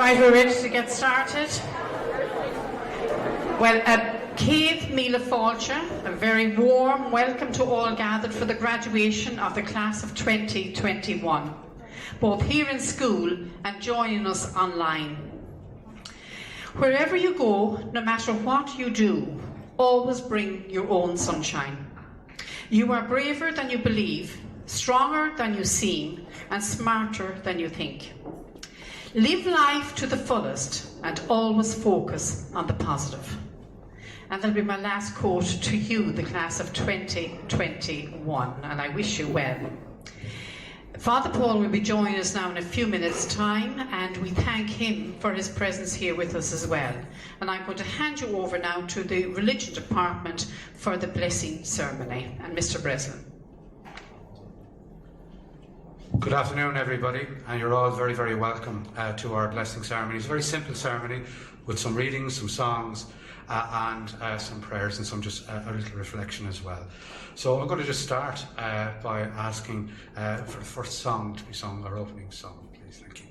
Right, we're ready to get started. Well, Céad Míle Fáilte, a very warm welcome to all gathered for the graduation of the class of 2021, both here in school and joining us online. Wherever you go, no matter what you do, always bring your own sunshine. You are braver than you believe, stronger than you seem, and smarter than you think. Live life to the fullest and always focus on the positive. And that'll be my last quote to you, the class of 2021, and I wish you well. Father Paul will be joining us now in a few minutes' time, and we thank him for his presence here with us as well. And I'm going to hand you over now to the religion department for the blessing ceremony. And Mr. Breslin. Good afternoon, everybody, and you're all very, very welcome to our blessing ceremony. It's a very simple ceremony with some readings, some songs, and some prayers, and some just a little reflection as well. So I'm going to just start by asking for the first song to be sung, our opening song, please. Thank you.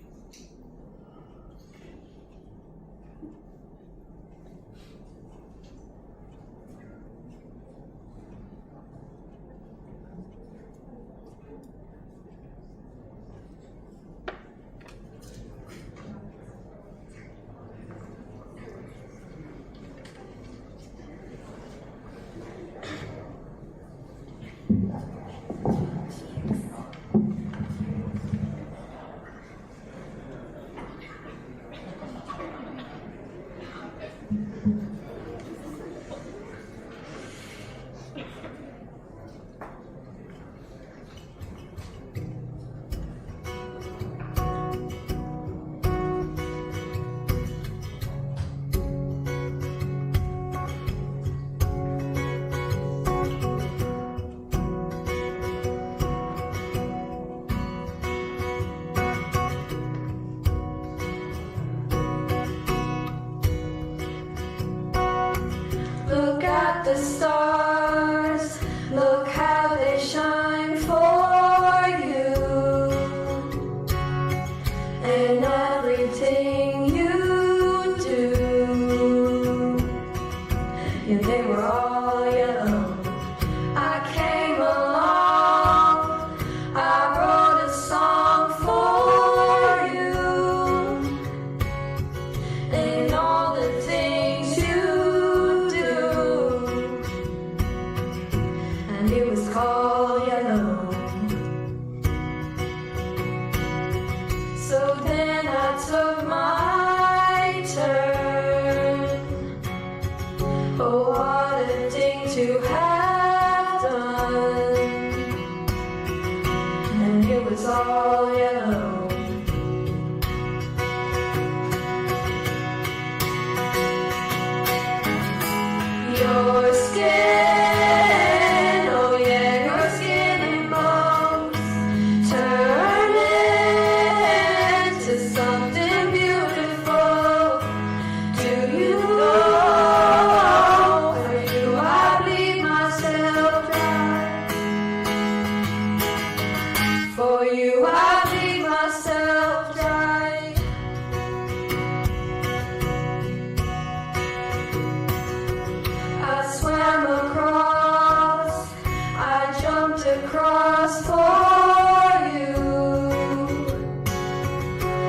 The stars, look how they shine for you, and everything you do, and they were all yellow. I came along, I wrote a song for you, and all the things you it was called yellow. So then I took my turn. Oh, what a thing to have done. And it was all yellow. Your skin, across for you.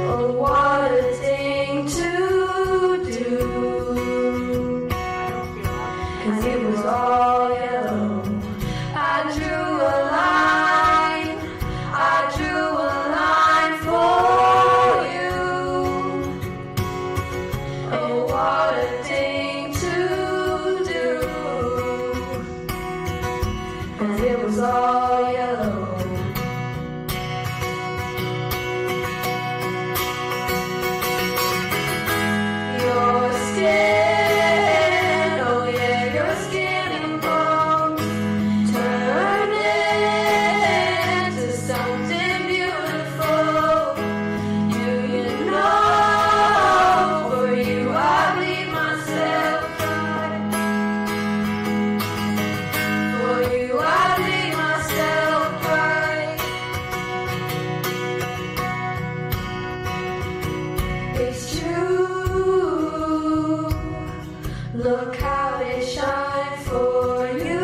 Oh, what a thing to do. 'Cause it was all yellow. I drew a line, I drew a line for you. Oh, what a thing to do. 'Cause it was all yellow. Your skin, oh yeah, your skin. Look how they shine for you.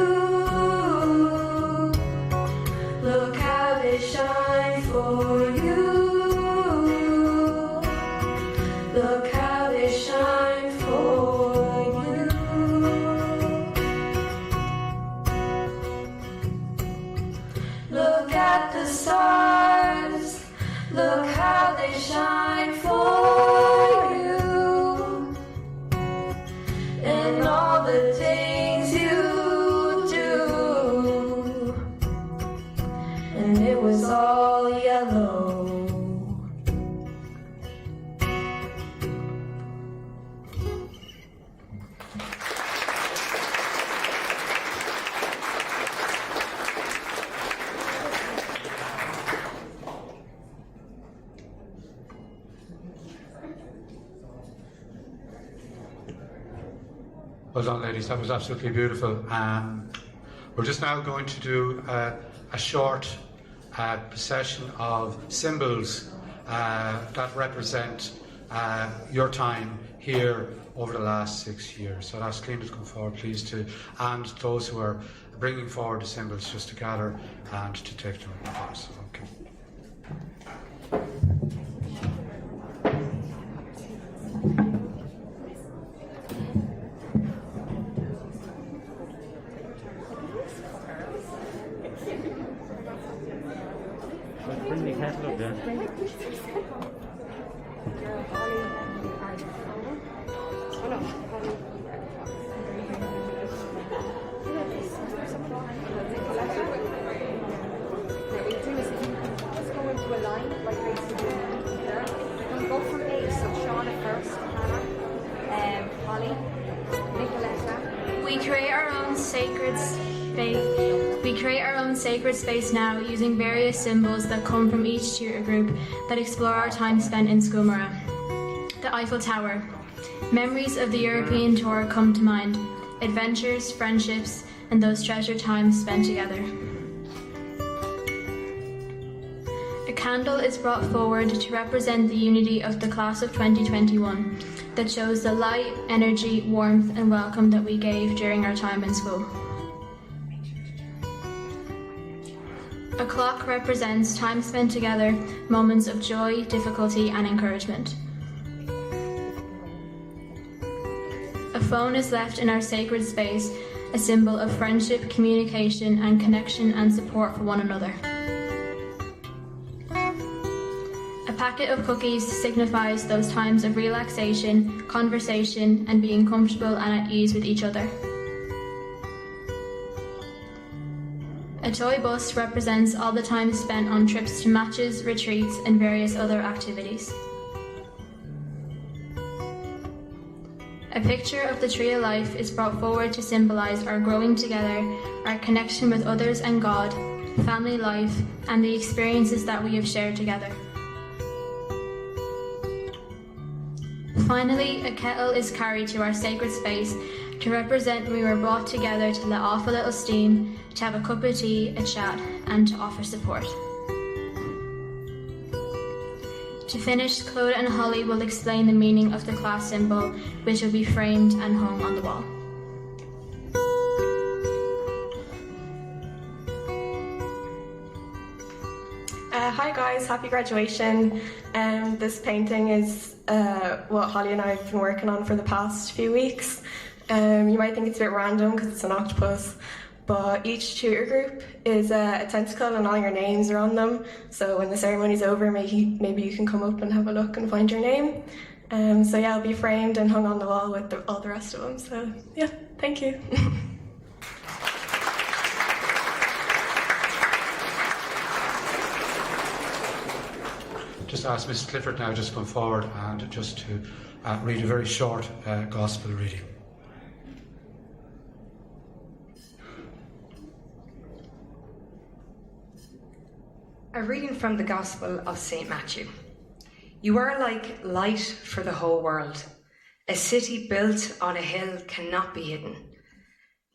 Look how they shine for you. Look how they shine for you. Look at the stars. Look how they shine for you. And all the things you do. And it was all yellow. Well done, ladies. That was absolutely beautiful. We're just now going to do a short procession of symbols that represent your time here over the last 6 years. So I'll ask Clane to come forward, please, and those who are bringing forward the symbols just to gather and to take them in place. Okay. Bring the catalogue down. We create our own sacred space. We create our own sacred space now using various symbols that come from each tutor group that explore our time spent in Mhuire. The Eiffel Tower. Memories of the European tour come to mind. Adventures, friendships, and those treasured times spent together. A candle is brought forward to represent the unity of the class of 2021 that shows the light, energy, warmth, and welcome that we gave during our time in school. A clock represents time spent together, moments of joy, difficulty, and encouragement. A phone is left in our sacred space, a symbol of friendship, communication, and connection and support for one another. A packet of cookies signifies those times of relaxation, conversation, and being comfortable and at ease with each other. A toy bus represents all the time spent on trips to matches, retreats, and various other activities. A picture of the tree of life is brought forward to symbolise our growing together, our connection with others and God, family life, and the experiences that we have shared together. Finally, a kettle is carried to our sacred space to represent we were brought together to let off a little steam, to have a cup of tea, a chat, and to offer support. To finish, Claude and Holly will explain the meaning of the class symbol, which will be framed and hung on the wall. Hi guys, happy graduation. This painting is what Holly and I have been working on for the past few weeks. You might think it's a bit random because it's an octopus, but each tutor group is a tentacle and all your names are on them. So when the ceremony's over, maybe you can come up and have a look and find your name. So yeah, it'll be framed and hung on the wall with all the rest of them. So yeah, thank you. Just ask Mrs. Clifford now just to come forward and just to read a very short gospel reading. A reading from the Gospel of St. Matthew. You are like light for the whole world. A city built on a hill cannot be hidden.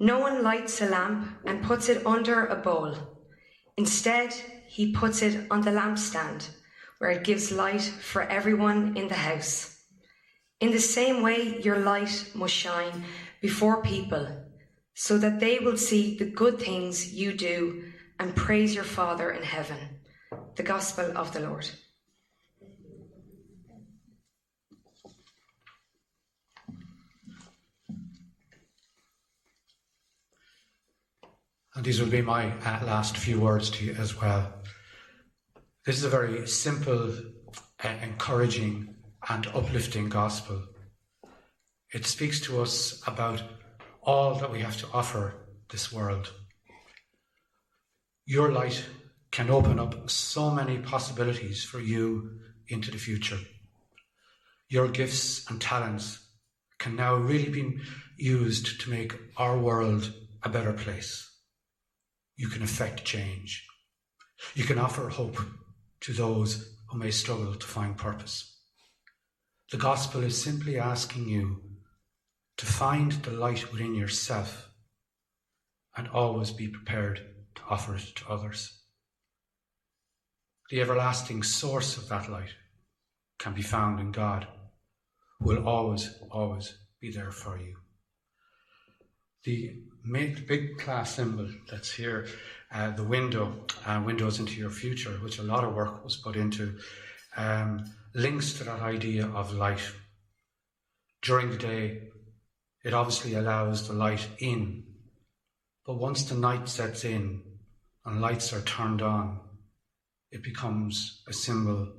No one lights a lamp and puts it under a bowl. Instead, he puts it on the lampstand, where it gives light for everyone in the house. In the same way, your light must shine before people, so that they will see the good things you do and praise your Father in heaven. The Gospel of the Lord. And these will be my last few words to you as well. This is a very simple, encouraging and uplifting gospel. It speaks to us about all that we have to offer this world. Your light can open up so many possibilities for you into the future. Your gifts and talents can now really be used to make our world a better place. You can effect change. You can offer hope to those who may struggle to find purpose. The gospel is simply asking you to find the light within yourself and always be prepared to offer it to others. The everlasting source of that light can be found in God, who will always, always be there for you. The big class symbol that's here, the window, windows into your future, which a lot of work was put into, links to that idea of light. During the day, it obviously allows the light in, but once the night sets in and lights are turned on, it becomes a symbol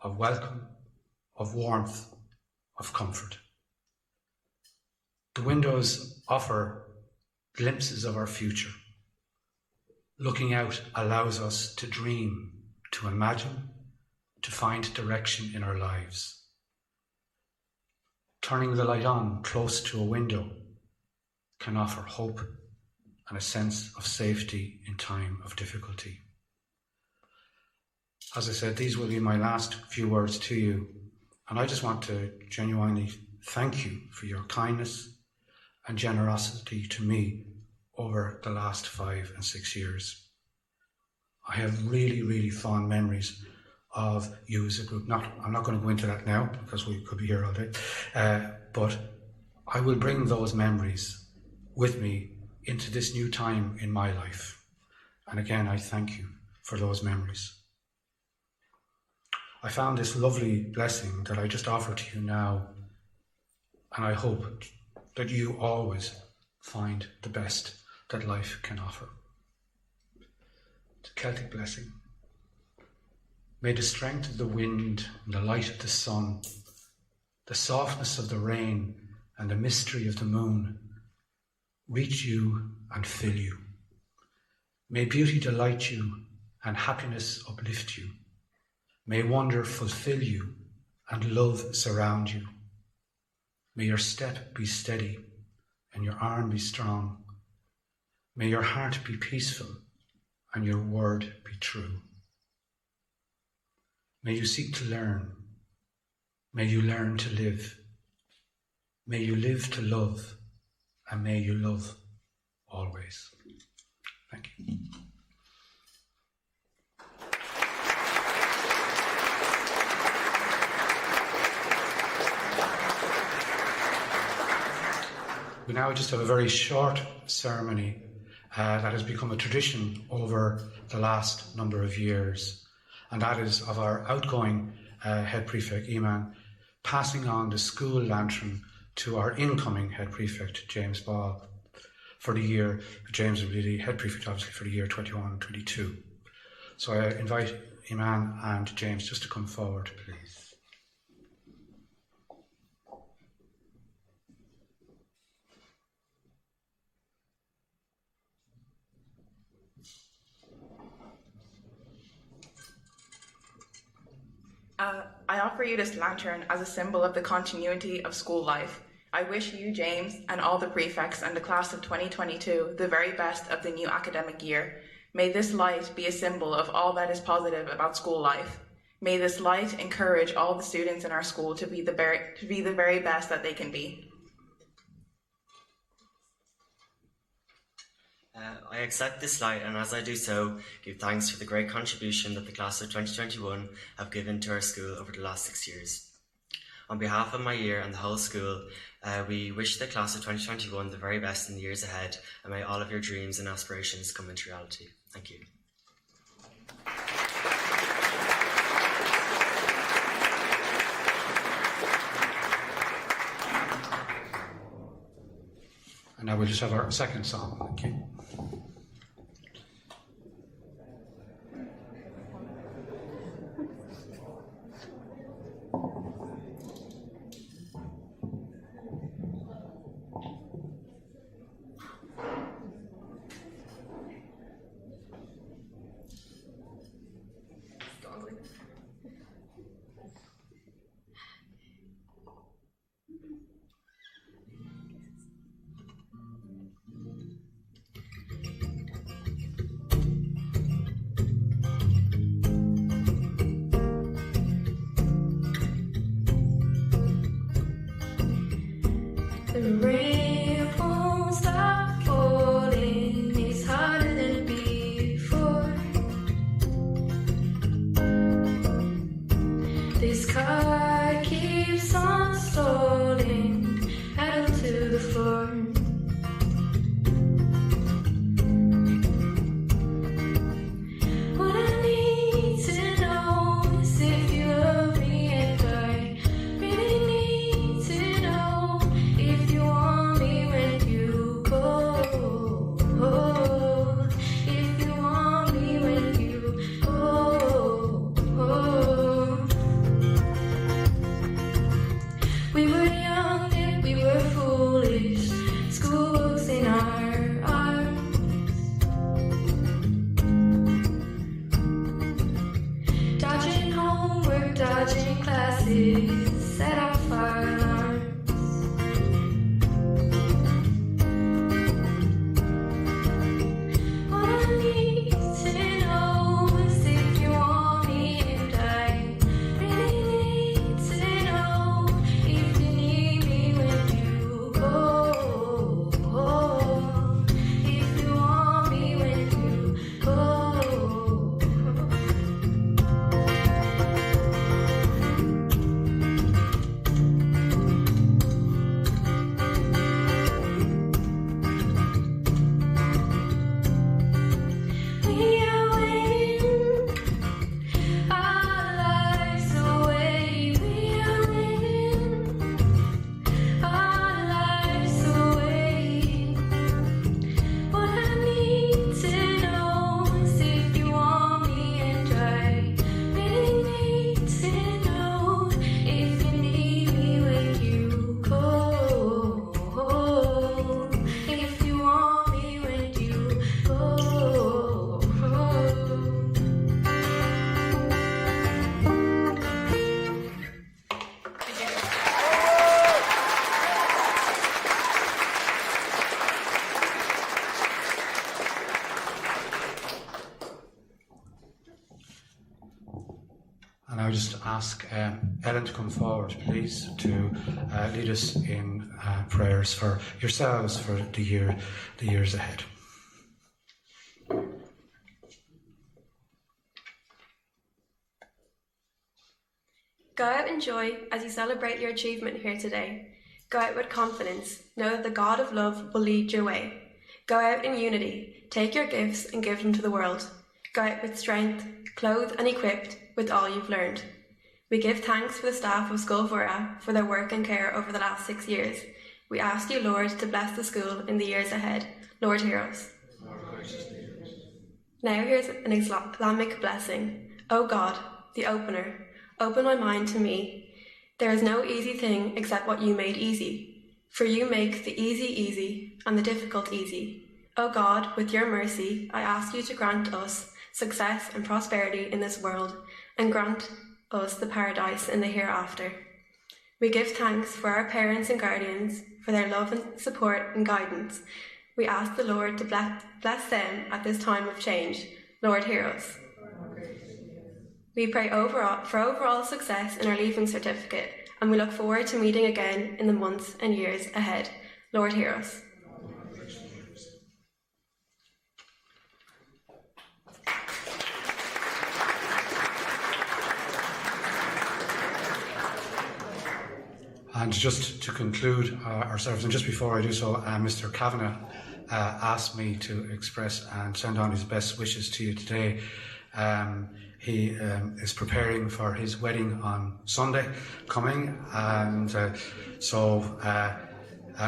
of welcome, of warmth, of comfort. The windows offer glimpses of our future. Looking out allows us to dream, to imagine, to find direction in our lives. Turning the light on close to a window can offer hope and a sense of safety in time of difficulty. As I said, these will be my last few words to you, and I just want to genuinely thank you for your kindness and generosity to me over the last 5 and 6 years. I have really, really fond memories of you as a group. I'm not going to go into that now because we could be here all day, but I will bring those memories with me into this new time in my life. And again, I thank you for those memories. I found this lovely blessing that I just offer to you now, and I hope that you always find the best that life can offer. The Celtic blessing. May the strength of the wind and the light of the sun, the softness of the rain and the mystery of the moon reach you and fill you. May beauty delight you and happiness uplift you. May wonder fulfill you and love surround you. May your step be steady and your arm be strong. May your heart be peaceful and your word be true. May you seek to learn. May you learn to live. May you live to love, and may you love always. Thank you. We now just have a very short ceremony that has become a tradition over the last number of years. And that is of our outgoing head prefect, Eman, passing on the school lantern to our incoming head prefect, James Ball, for the year. James will be the head prefect, obviously, for the year 21-22. So I invite Eman and James just to come forward, please. I offer you this lantern as a symbol of the continuity of school life. I wish you, James, and all the prefects and the class of 2022 the very best of the new academic year. May this light be a symbol of all that is positive about school life. May this light encourage all the students in our school to be the very best that they can be. I accept this light, and as I do so, give thanks for the great contribution that the class of 2021 have given to our school over the last 6 years. On behalf of my year and the whole school, we wish the class of 2021 the very best in the years ahead, and may all of your dreams and aspirations come into reality. Thank you. And now we'll just have our second song. Thank you. The rain won't stop falling, it's harder than before. This car keeps on stalling, pedal to the floor. What I need to know is if you love me, and I really need to know if you want me when you go. If you want me when you go. We were young and we were foolish, school books in our arms. Dodging homework, dodging classes, set off fire alarms. What I need to know is if you want me, and I really need to know if you need me when you go. If you want me when you go. We are waiting our lives away. We are waiting our lives away. What I need to know is if you want me, and I really need to know if you need me when you go. If you want me when you go. And I would just ask Ellen to come forward, please, to lead us in prayers for yourselves for the years ahead. Go out in joy as you celebrate your achievement here today. Go out with confidence. Know that the God of love will lead your way. Go out in unity. Take your gifts and give them to the world. Go out with strength, clothed and equipped with all you've learned. We give thanks for the staff of Scoil for their work and care over the last 6 years. We ask you, Lord, to bless the school in the years ahead. Lord, hear us. Now here's an Islamic blessing. O God, the opener, open my mind to me. There is no easy thing except what you made easy. For you make the easy easy and the difficult easy. O God, with your mercy, I ask you to grant us success and prosperity in this world, and grant us the paradise in the hereafter. We give thanks for our parents and guardians, for their love and support and guidance. We ask the Lord to bless them at this time of change. Lord, hear us. We pray for overall success in our leaving certificate, and we look forward to meeting again in the months and years ahead. Lord, hear us. And just to conclude our service, and just before I do so, Mr. Kavanagh asked me to express and send on his best wishes to you today. He is preparing for his wedding on Sunday coming, and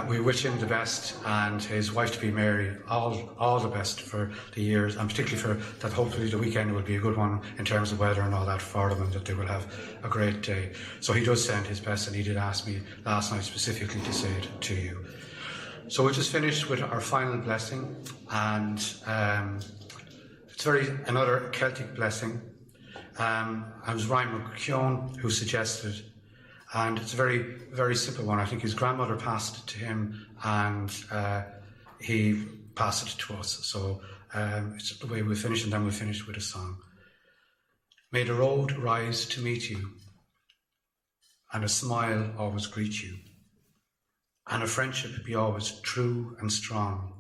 we wish him the best, and his wife-to-be Mary all the best for the years, and particularly for that. Hopefully the weekend will be a good one in terms of weather and all that for them, and that they will have a great day. So he does send his best, and he did ask me last night specifically to say it to you. So we'll just finish with our final blessing, and it's another Celtic blessing. It was Ryan McKeown who suggested, and it's a very, very simple one. I think his grandmother passed it to him, and he passed it to us. So it's the way we finish, and then we finish with a song. May the road rise to meet you, and a smile always greet you, and a friendship be always true and strong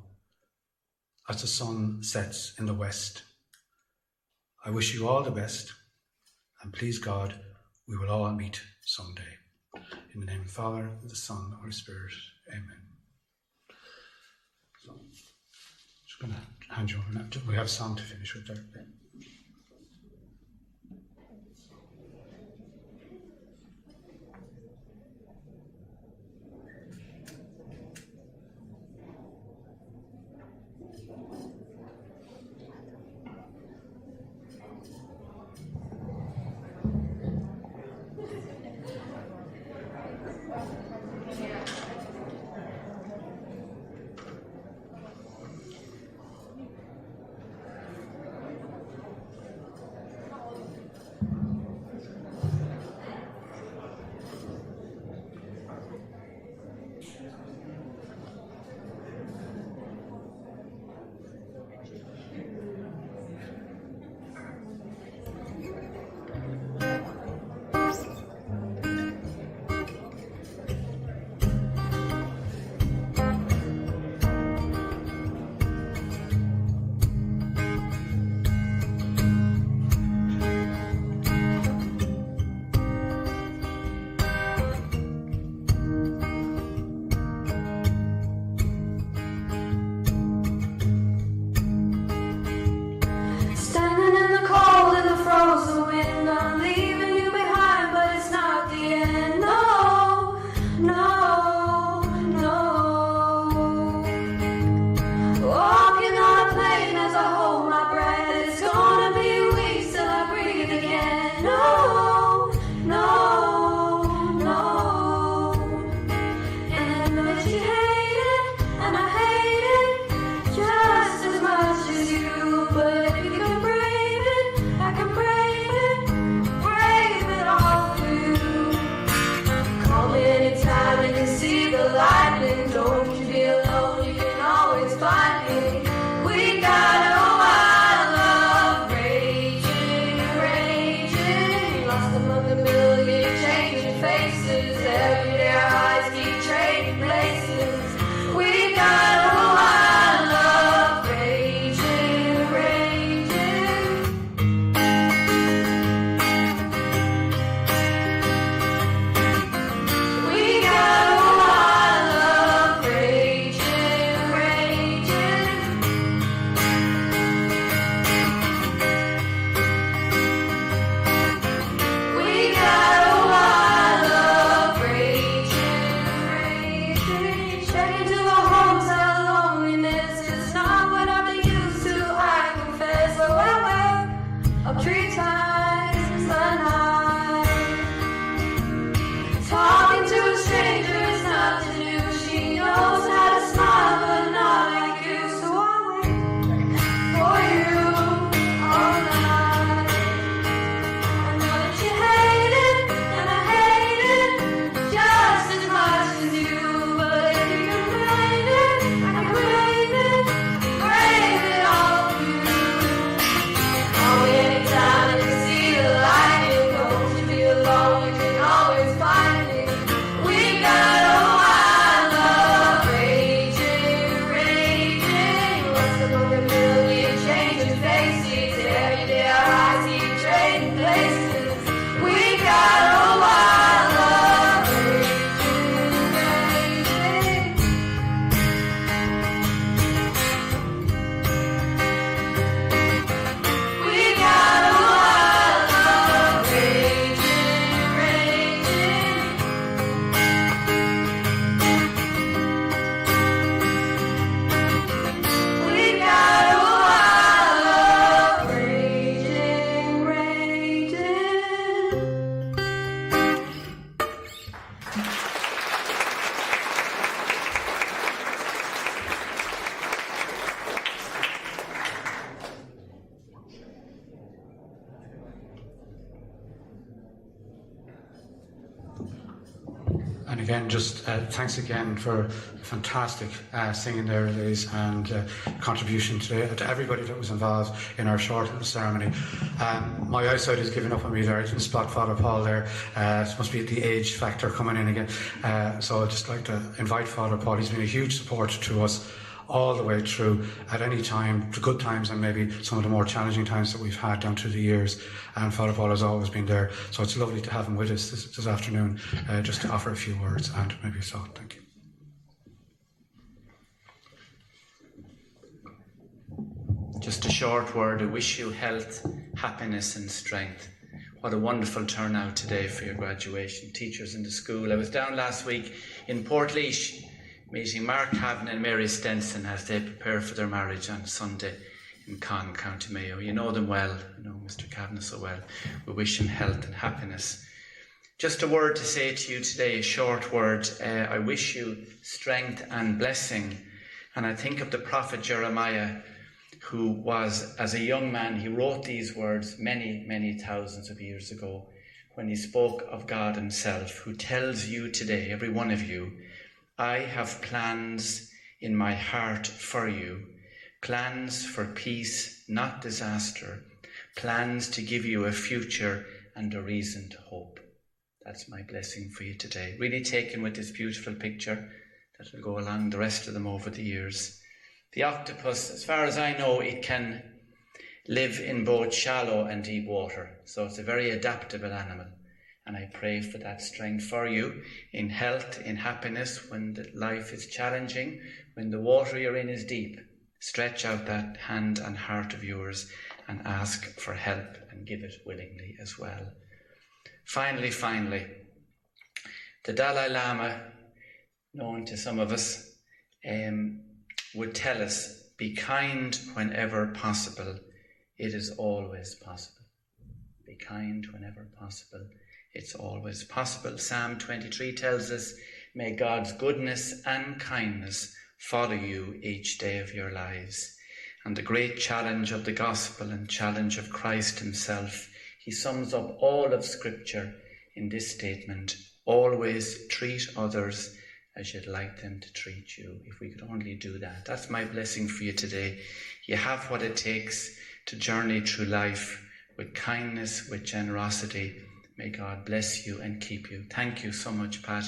as the sun sets in the west. I wish you all the best, and please God, we will all meet someday. In the name of the Father, and the Son, and the Holy Spirit. Amen. So, I'm just going to hand you over now. We have a song to finish with there. again, just thanks again for fantastic singing there, Elise, and contribution to everybody that was involved in our short little ceremony. My eyesight is giving up on me there. I didn't spot Father Paul there. It must be the age factor coming in again. So I'd just like to invite Father Paul. He's been a huge support to us all the way through, at any time, the good times and maybe some of the more challenging times that we've had down through the years. And Father Paul has always been there. So it's lovely to have him with us this afternoon, just to offer a few words and maybe a thought. Thank you. Just a short word. I wish you health, happiness and strength. What a wonderful turnout today for your graduation. Teachers in the school. I was down last week in Portlaoise meeting Mark Kavanagh and Mary Stenson as they prepare for their marriage on Sunday in Con, County Mayo. You know them well, you know Mr. Kavanagh so well. We wish him health and happiness. Just a word to say to you today, a short word. I wish you strength and blessing. And I think of the prophet Jeremiah, who was, as a young man, he wrote these words many, many thousands of years ago when he spoke of God himself, who tells you today, every one of you, I have plans in my heart for you, plans for peace, not disaster, plans to give you a future and a reason to hope. That's my blessing for you today. Really taken with this beautiful picture that will go along the rest of them over the years. The octopus, as far as I know, it can live in both shallow and deep water. So it's a very adaptable animal. And I pray for that strength for you in health, in happiness, when the life is challenging, when the water you're in is deep. Stretch out that hand and heart of yours and ask for help and give it willingly as well. Finally, the Dalai Lama, known to some of us, would tell us, be kind whenever possible. It is always possible. Be kind whenever possible. It's always possible. Psalm 23 tells us, may God's goodness and kindness follow you each day of your lives. And the great challenge of the gospel and challenge of Christ himself, he sums up all of Scripture in this statement, always treat others as you'd like them to treat you. If we could only do that. That's my blessing for you today. You have what it takes to journey through life with kindness, with generosity. May God bless you and keep you. Thank you so much, Pat,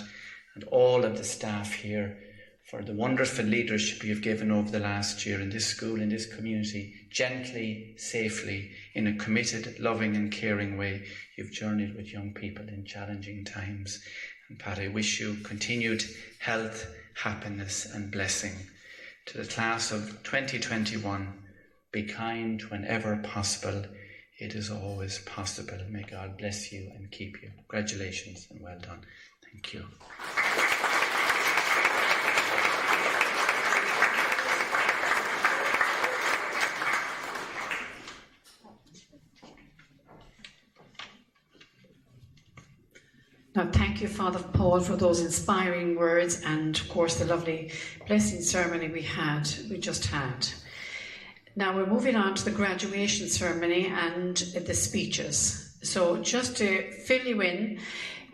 and all of the staff here for the wonderful leadership you've given over the last year in this school, in this community, gently, safely, in a committed, loving and caring way. You've journeyed with young people in challenging times. And Pat, I wish you continued health, happiness and blessing. To the class of 2021, be kind whenever possible. It is always possible. May God bless you and keep you. Congratulations and well done. Thank you. Now, thank you, Father Paul, for those inspiring words and, of course, the lovely blessing ceremony we just had. Now we're moving on to the graduation ceremony and the speeches. So just to fill you in,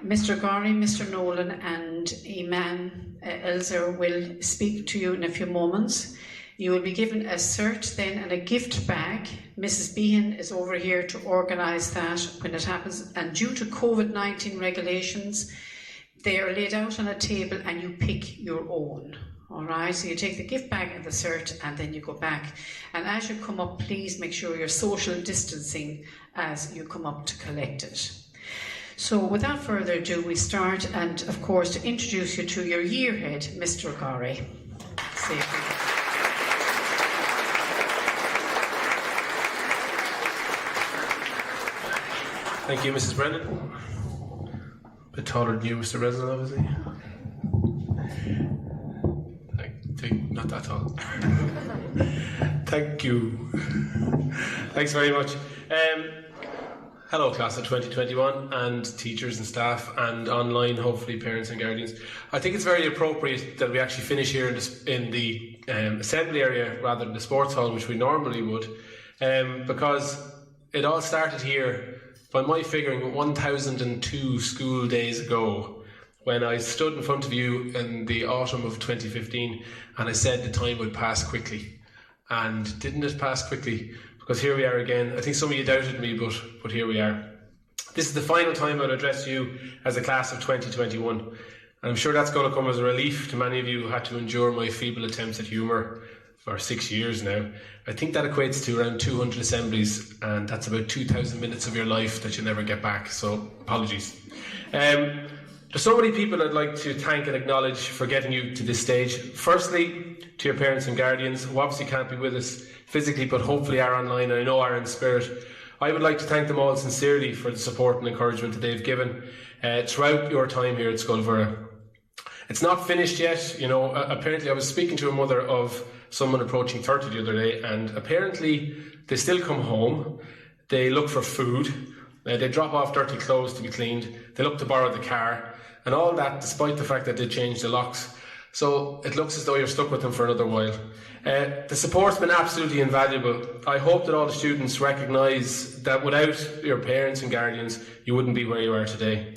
Mr. Gorry, Mr. Nolan and Iman Elzer will speak to you in a few moments. You will be given a cert then and a gift bag. Mrs. Behan is over here to organise that when it happens. And due to COVID-19 regulations, they are laid out on a table and you pick your own. All right, so you take the gift bag and the cert and then you go back. And as you come up, please make sure you're social distancing as you come up to collect it. So without further ado, we start, and of course to introduce you to your year head, Mr. Gorry. Thank you, Mrs. Brennan. A bit taller than you, Mr. Resident, obviously. Not that tall. Thank you. Thanks very much. Hello, class of 2021 and teachers and staff and online, hopefully, parents and guardians. I think it's very appropriate that we actually finish here in the assembly area rather than the sports hall, which we normally would, because it all started here, by my figuring, 1,002 school days ago, when I stood in front of you in the autumn of 2015 and I said the time would pass quickly. And didn't it pass quickly? Because here we are again. I think some of you doubted me, but here we are. This is the final time I'll address you as a class of 2021. And I'm sure that's going to come as a relief to many of you who had to endure my feeble attempts at humour for 6 years now. I think that equates to around 200 assemblies, and that's about 2,000 minutes of your life that you'll never get back, so apologies. There's so many people I'd like to thank and acknowledge for getting you to this stage. Firstly, to your parents and guardians, who obviously can't be with us physically, but hopefully are online, and I know are in spirit. I would like to thank them all sincerely for the support and encouragement that they've given throughout your time here at Scoil. It's not finished yet. You know, apparently I was speaking to a mother of someone approaching 30 the other day, and apparently they still come home, they look for food, they drop off dirty clothes to be cleaned, they look to borrow the car, and all that despite the fact that they changed the locks. So it looks as though you're stuck with them for another while. The support's been absolutely invaluable. I hope that all the students recognise that without your parents and guardians, you wouldn't be where you are today.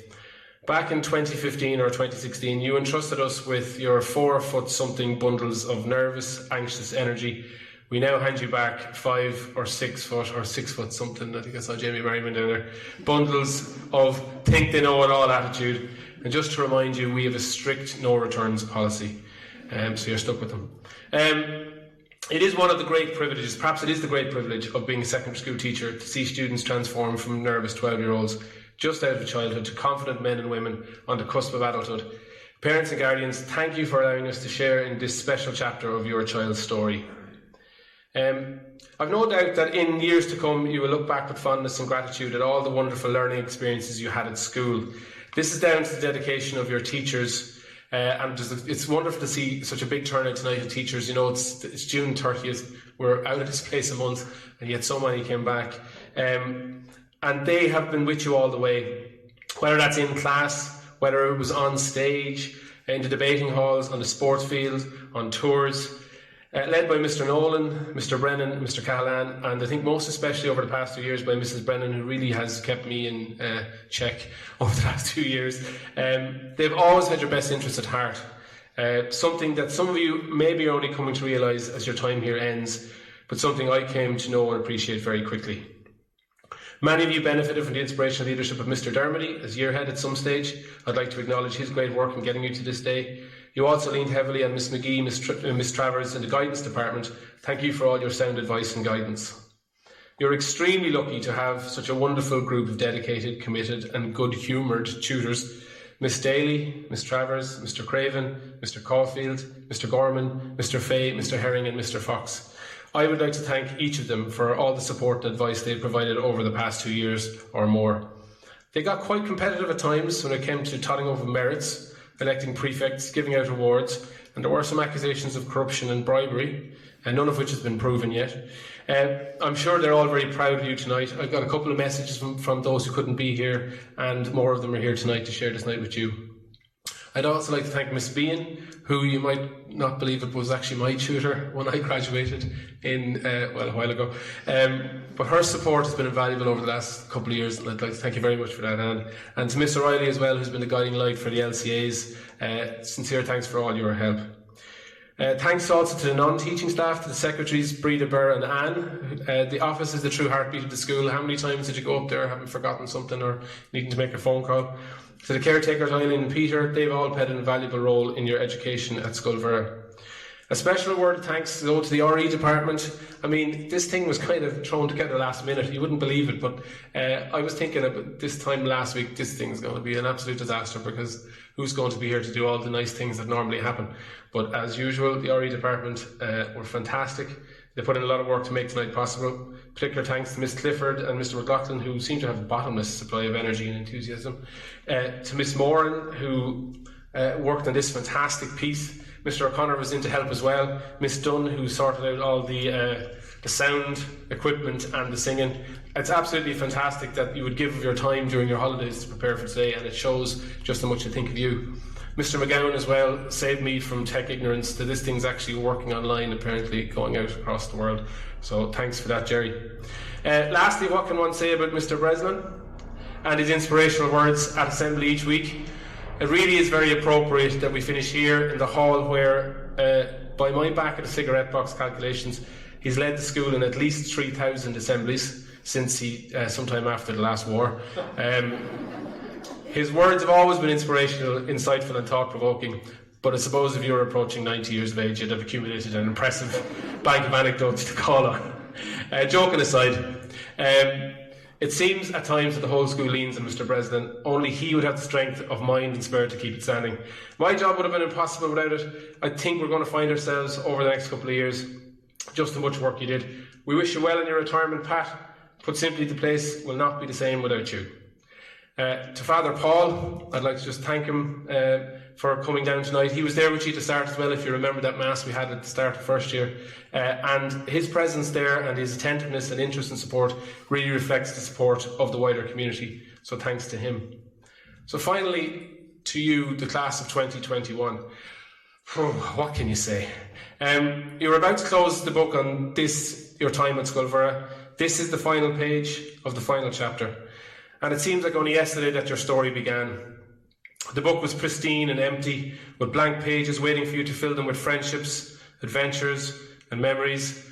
Back in 2015 or 2016, you entrusted us with your 4-foot-something bundles of nervous, anxious energy. We now hand you back 5 or 6 foot or 6 foot something, I think I saw Jamie Merriman down there, bundles of think they know it all attitude. And just to remind you, we have a strict no returns policy, so you're stuck with them. It is one of the great privileges, perhaps it is the great privilege of being a secondary school teacher, to see students transform from nervous 12-year-olds just out of childhood to confident men and women on the cusp of adulthood. Parents and guardians, thank you for allowing us to share in this special chapter of your child's story. I've no doubt that in years to come you will look back with fondness and gratitude at all the wonderful learning experiences you had at school. This is down to the dedication of your teachers, and it's wonderful to see such a big turnout tonight of teachers. You know, it's June 30th, we're out of this place a month, and yet so many came back. And they have been with you all the way, whether that's in class, whether it was on stage, in the debating halls, on the sports field, on tours, led by Mr. Nolan, Mr. Brennan, Mr. Callahan, and I think most especially over the past 2 years by Mrs. Brennan, who really has kept me in check over the last 2 years. They've always had your best interests at heart, something that some of you maybe are only coming to realise as your time here ends, but something I came to know and appreciate very quickly. Many of you benefited from the inspirational leadership of Mr. Dermody as year head at some stage. I'd like to acknowledge his great work in getting you to this day. You also leaned heavily on Miss McGee, Miss Travers in the guidance department. Thank you for all your sound advice and guidance. You're extremely lucky to have such a wonderful group of dedicated, committed and good-humoured tutors. Miss Daly, Miss Travers, Mr. Craven, Mr. Caulfield, Mr. Gorman, Mr. Fay, Mr. Herring and Mr. Fox. I would like to thank each of them for all the support and advice they've provided over the past 2 years or more. They got quite competitive at times when it came to totting over merits, electing prefects, giving out awards, and there were some accusations of corruption and bribery, and none of which has been proven yet. I'm sure they're all very proud of you tonight. I've got a couple of messages from those who couldn't be here, and more of them are here tonight to share this night with you. I'd also like to thank Miss Bean, who you might not believe it was actually my tutor when I graduated a while ago. But her support has been invaluable over the last couple of years, and I'd like to thank you very much for that, Anne. And to Miss O'Reilly as well, who's been the guiding light for the LCAs. Sincere thanks for all your help. Thanks also to the non-teaching staff, to the secretaries, Breda, Burr and Anne. The office is the true heartbeat of the school. How many times did you go up there having forgotten something or needing to make a phone call? To the caretakers, Eileen and Peter, they've all played an invaluable role in your education at Scoil. A special word of thanks though to the RE department. I mean, this thing was kind of thrown together last minute, you wouldn't believe it, but I was thinking about this time last week, this thing's going to be an absolute disaster because who's going to be here to do all the nice things that normally happen? But as usual, the RE department were fantastic. They put in a lot of work to make tonight possible. Particular thanks to Miss Clifford and Mr. McLaughlin, who seem to have a bottomless supply of energy and enthusiasm. To Miss Moran, who worked on this fantastic piece. Mr. O'Connor was in to help as well. Miss Dunn, who sorted out all the sound equipment and the singing. It's absolutely fantastic that you would give of your time during your holidays to prepare for today, and it shows just how much I think of you. Mr. McGowan as well saved me from tech ignorance to this thing's actually working online, apparently going out across the world. So thanks for that, Jerry. Lastly, what can one say about Mr. Breslin and his inspirational words at assembly each week? it really is very appropriate that we finish here in the hall where, by my back of the cigarette box calculations, he's led the school in at least 3,000 assemblies since sometime after the last war. His words have always been inspirational, insightful and thought-provoking, but I suppose if you're approaching 90 years of age, you'd have accumulated an impressive bank of anecdotes to call on. Joking aside, it seems at times that the whole school leans on Mr. President. Only he would have the strength of mind and spirit to keep it standing. My job would have been impossible without it. I think we're going to find ourselves over the next couple of years. Just how much work you did. We wish you well in your retirement, Pat. Put simply, the place will not be the same without you. To Father Paul, I'd like to just thank him for coming down tonight. He was there with you to start as well, if you remember that Mass we had at the start of first year. And his presence there and his attentiveness and interest and support really reflects the support of the wider community. So thanks to him. So finally, to you, the class of 2021. What can you say? You're about to close the book on this, your time at Scoil. This is the final page of the final chapter. And it seems like only yesterday that your story began. The book was pristine and empty, with blank pages waiting for you to fill them with friendships, adventures, and memories.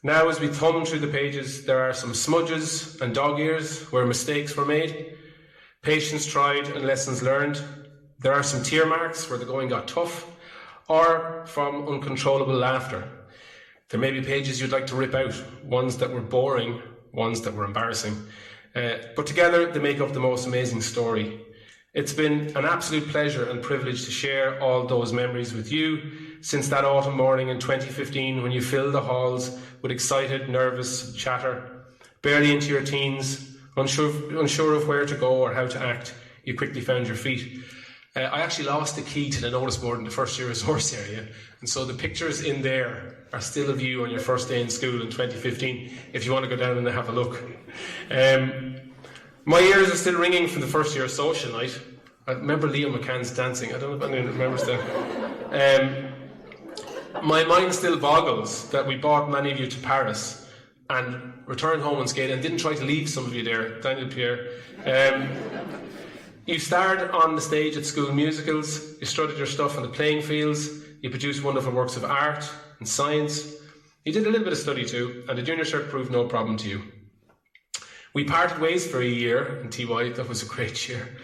Now, as we thumb through the pages, there are some smudges and dog ears where mistakes were made, patience tried and lessons learned. There are some tear marks where the going got tough, or from uncontrollable laughter. There may be pages you'd like to rip out, ones that were boring, ones that were embarrassing. But together they make up the most amazing story. It's been an absolute pleasure and privilege to share all those memories with you since that autumn morning in 2015 when you filled the halls with excited, nervous chatter. Barely into your teens, unsure of where to go or how to act, you quickly found your feet. I actually lost the key to the notice board in the first year resource area, and so the pictures in there are still of you on your first day in school in 2015, if you want to go down and have a look. My ears are still ringing from the first year social night. I remember Leo McCann's dancing. I don't know if anyone remembers that. My mind still boggles that we brought many of you to Paris and returned home unscathed and didn't try to leave some of you there, Daniel Pierre. You starred on the stage at school musicals, you strutted your stuff on the playing fields, you produced wonderful works of art and science. You did a little bit of study too, and the junior cert proved no problem to you. We parted ways for a year in TY, that was a great year.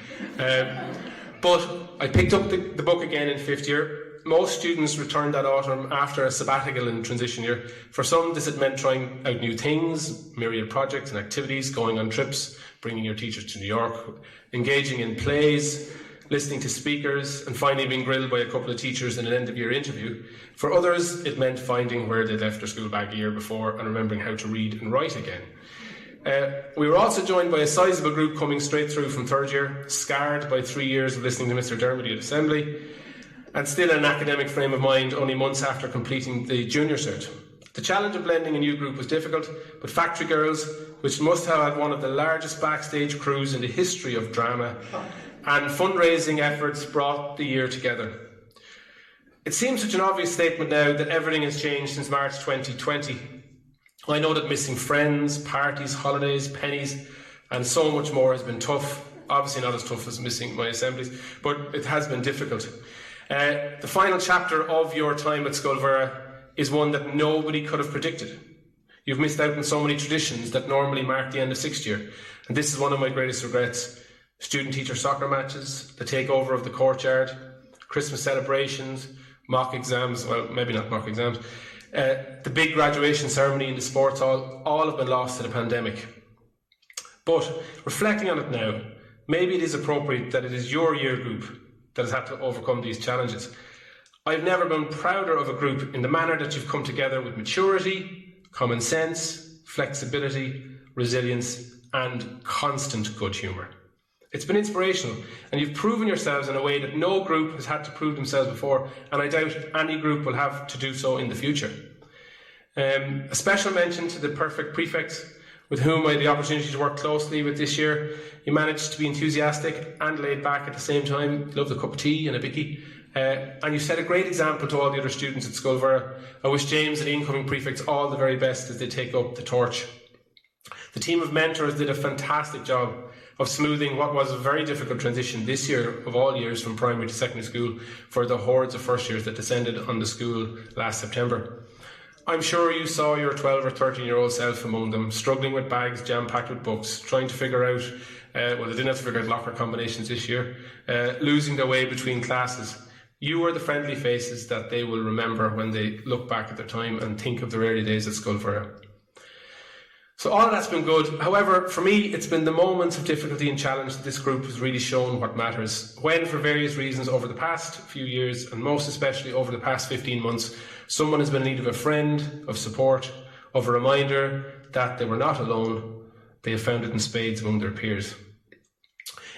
But I picked up the book again in fifth year. Most students returned that autumn after a sabbatical in transition year. For some, this had meant trying out new things, myriad projects and activities, going on trips, bringing your teachers to New York, engaging in plays, listening to speakers, and finally being grilled by a couple of teachers in an end-of-year interview. For others, it meant finding where they'd left their school bag a year before and remembering how to read and write again. We were also joined by a sizable group coming straight through from third year, scarred by 3 years of listening to Mr. Dermody at Assembly, and still in an academic frame of mind only months after completing the junior cert. The challenge of blending a new group was difficult, but Factory Girls, which must have had one of the largest backstage crews in the history of drama, and fundraising efforts brought the year together. It seems such an obvious statement now that everything has changed since March 2020. I know that missing friends, parties, holidays, pennies, and so much more has been tough. Obviously not as tough as missing my assemblies, but it has been difficult. The final chapter of your time at Scoil is one that nobody could have predicted. You've missed out on so many traditions that normally mark the end of sixth year, and this is one of my greatest regrets. Student-teacher soccer matches, the takeover of the courtyard, Christmas celebrations, mock exams, well, maybe not mock exams, the big graduation ceremony in the sports hall, all have been lost to the pandemic. But reflecting on it now, maybe it is appropriate that it is your year group that has had to overcome these challenges. I've never been prouder of a group in the manner that you've come together with maturity, common sense, flexibility, resilience, and constant good humour. It's been inspirational, and you've proven yourselves in a way that no group has had to prove themselves before, and I doubt any group will have to do so in the future. A special mention to the perfect prefects, with whom I had the opportunity to work closely with this year. You managed to be enthusiastic and laid back at the same time. Loved a cup of tea and a bicky. And you set a great example to all the other students at Scoil. I wish James and the incoming prefects all the very best as they take up the torch. The team of mentors did a fantastic job, of smoothing what was a very difficult transition this year of all years from primary to secondary school for the hordes of first years that descended on the school last September. I'm sure you saw your 12 or 13-year-old self among them, struggling with bags jam-packed with books, trying to figure out, they didn't have to figure out locker combinations this year, losing their way between classes. You were the friendly faces that they will remember when they look back at their time and think of their early days at Scoil. So all of that's been good. However, for me, it's been the moments of difficulty and challenge that this group has really shown what matters. When, for various reasons, over the past few years, and most especially over the past 15 months, someone has been in need of a friend, of support, of a reminder that they were not alone, they have found it in spades among their peers.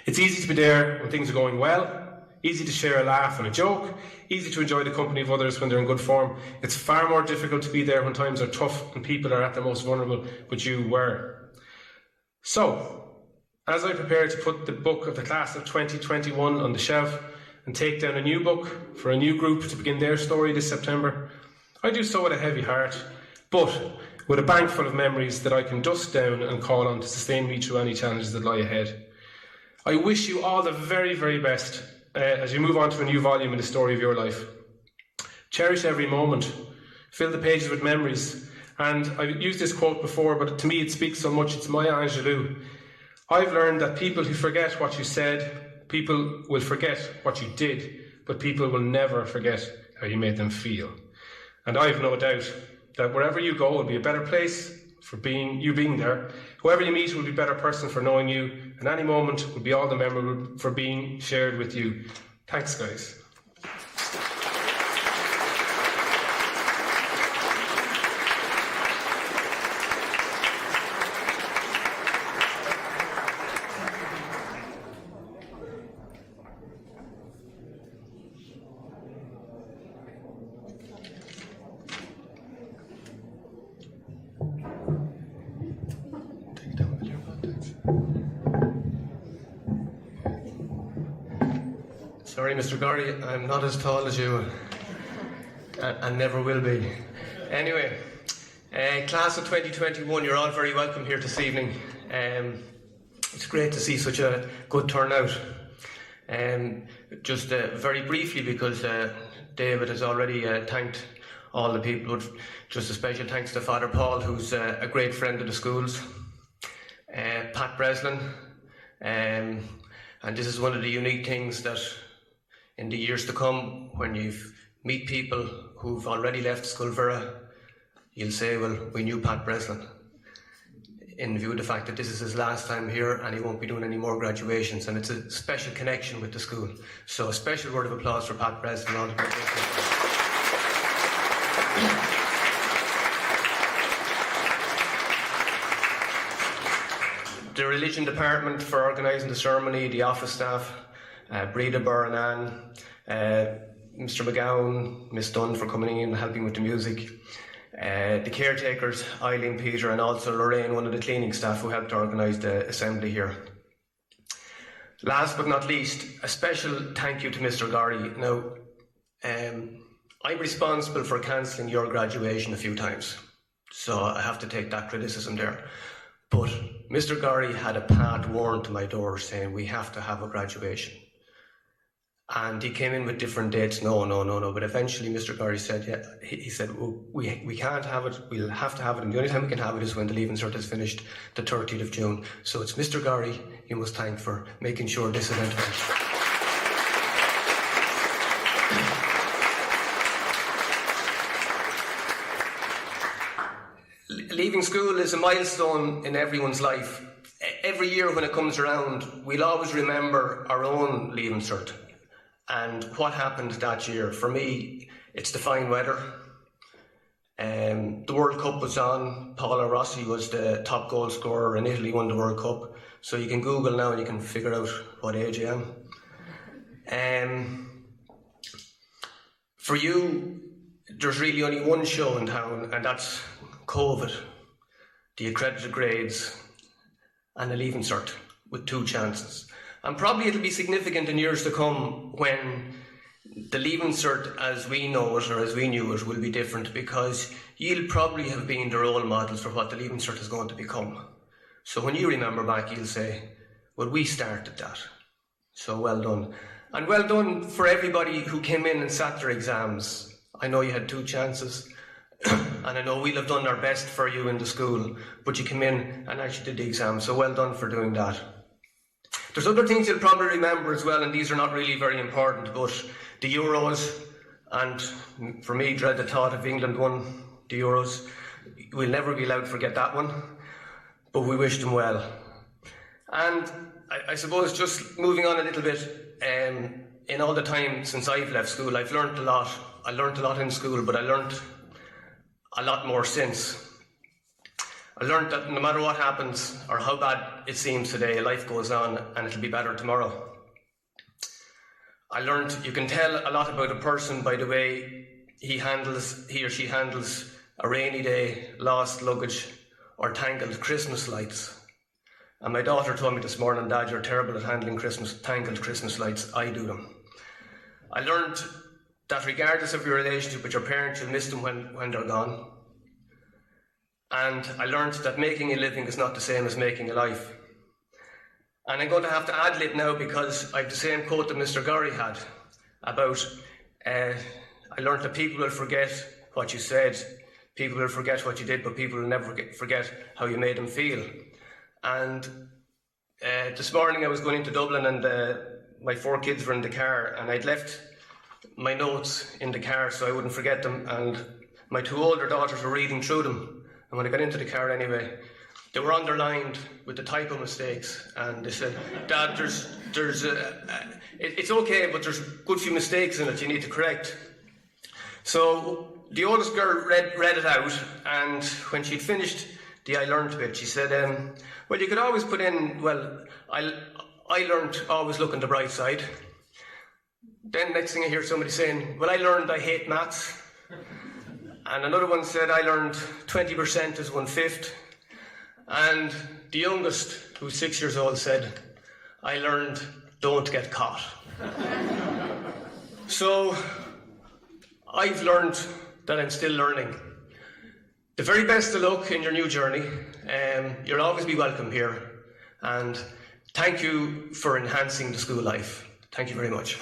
It's easy to be there when things are going well, easy to share a laugh and a joke, easy to enjoy the company of others when they're in good form. It's far more difficult to be there when times are tough and people are at their most vulnerable, but you were. So, as I prepare to put the book of the class of 2021 on the shelf and take down a new book for a new group to begin their story this September, I do so with a heavy heart, but with a bank full of memories that I can dust down and call on to sustain me through any challenges that lie ahead. I wish you all the very, very best as you move on to a new volume in the story of your life. Cherish every moment, fill the pages with memories, and I've used this quote before, but to me it speaks so much. It's Maya Angelou. I've learned that people who forget what you said, people will forget what you did, but people will never forget how you made them feel. And I've no doubt that wherever you go will be a better place for you being there. Whoever you meet will be a better person for knowing you, and any moment will be all the memorable for being shared with you. Thanks, guys. Sorry, Mr. Gordy, I'm not as tall as you, and never will be. Anyway, class of 2021, you're all very welcome here this evening. It's great to see such a good turnout. Just very briefly, because David has already thanked all the people, just a special thanks to Father Paul, who's a great friend of the schools, Pat Breslin, and this is one of the unique things that in the years to come, when you meet people who've already left Scoil, you'll say, well, we knew Pat Breslin, in view of the fact that this is his last time here and he won't be doing any more graduations, and it's a special connection with the school. So a special word of applause for Pat Breslin. All the The religion department for organising the ceremony, the office staff, Breda, Burr and Anne, Mr McGowan, Miss Dunn for coming in and helping with the music, the caretakers, Eileen, Peter, and also Lorraine, one of the cleaning staff who helped organise the assembly here. Last but not least, a special thank you to Mr Gordy. Now, I'm responsible for cancelling your graduation a few times, so I have to take that criticism there. But Mr Gordy had a pad worn to my door saying we have to have a graduation. And he came in with different dates, no, but eventually Mr Gordy said, yeah, he said, well, we can't have it, we'll have to have it, and the only time we can have it is when the Leaving Cert is finished, the 30th of June. So it's Mr Gordy you must thank for making sure this event went. Leaving school is a milestone in everyone's life. Every year when it comes around, we'll always remember our own Leaving Cert and what happened that year. For me, it's the fine weather. The World Cup was on. Paolo Rossi was the top goal scorer and Italy won the World Cup. So you can Google now and you can figure out what age I am. For you, there's really only one show in town, and that's COVID, the accredited grades, and the Leaving Cert with 2 chances. And probably it'll be significant in years to come when the Leaving Cert as we know it, or as we knew it, will be different, because you'll probably have been the role models for what the Leaving Cert is going to become. So when you remember back, you'll say, but we started that. So well done. And well done for everybody who came in and sat their exams. I know you had 2 chances, and I know we'll have done our best for you in the school, but you came in and actually did the exam, so well done for doing that. There's other things you'll probably remember as well, and these are not really very important, but the Euros, and for me, dread the thought if England won the Euros. We'll never be allowed to forget that one, but we wish them well. And I suppose just moving on a little bit, in all the time since I've left school, I've learnt a lot. I learnt a lot in school, but I learnt a lot more since. I learnt that no matter what happens or how bad it seems today, life goes on and it'll be better tomorrow. I learnt you can tell a lot about a person by the way he or she handles a rainy day, lost luggage, or tangled Christmas lights. And my daughter told me this morning, Dad, you're terrible at handling tangled Christmas lights. I do them. I learned that regardless of your relationship with your parents, you'll miss them when they're gone. And I learned that making a living is not the same as making a life. And I'm going to have to ad-lib now because I have the same quote that Mr. Gorry had about, I learned that people will forget what you said, people will forget what you did, but people will never forget how you made them feel. And this morning I was going into Dublin and my 4 kids were in the car and I'd left my notes in the car so I wouldn't forget them, and my 2 older daughters were reading through them, and when I got into the car anyway, they were underlined with the typo mistakes, and they said, Dad, it's okay, but there's a good few mistakes in it you need to correct. So the oldest girl read it out, and when she'd finished the I learned bit, she said, well, you could always put in, well, I learned always look on the bright side. Then next thing I hear somebody saying, well, I learned I hate maths. And another one said, I learned 20% is 1/5. And the youngest, who's 6 years old, said, I learned don't get caught. So I've learned that I'm still learning. The very best of luck in your new journey. You'll always be welcome here. And thank you for enhancing the school life. Thank you very much.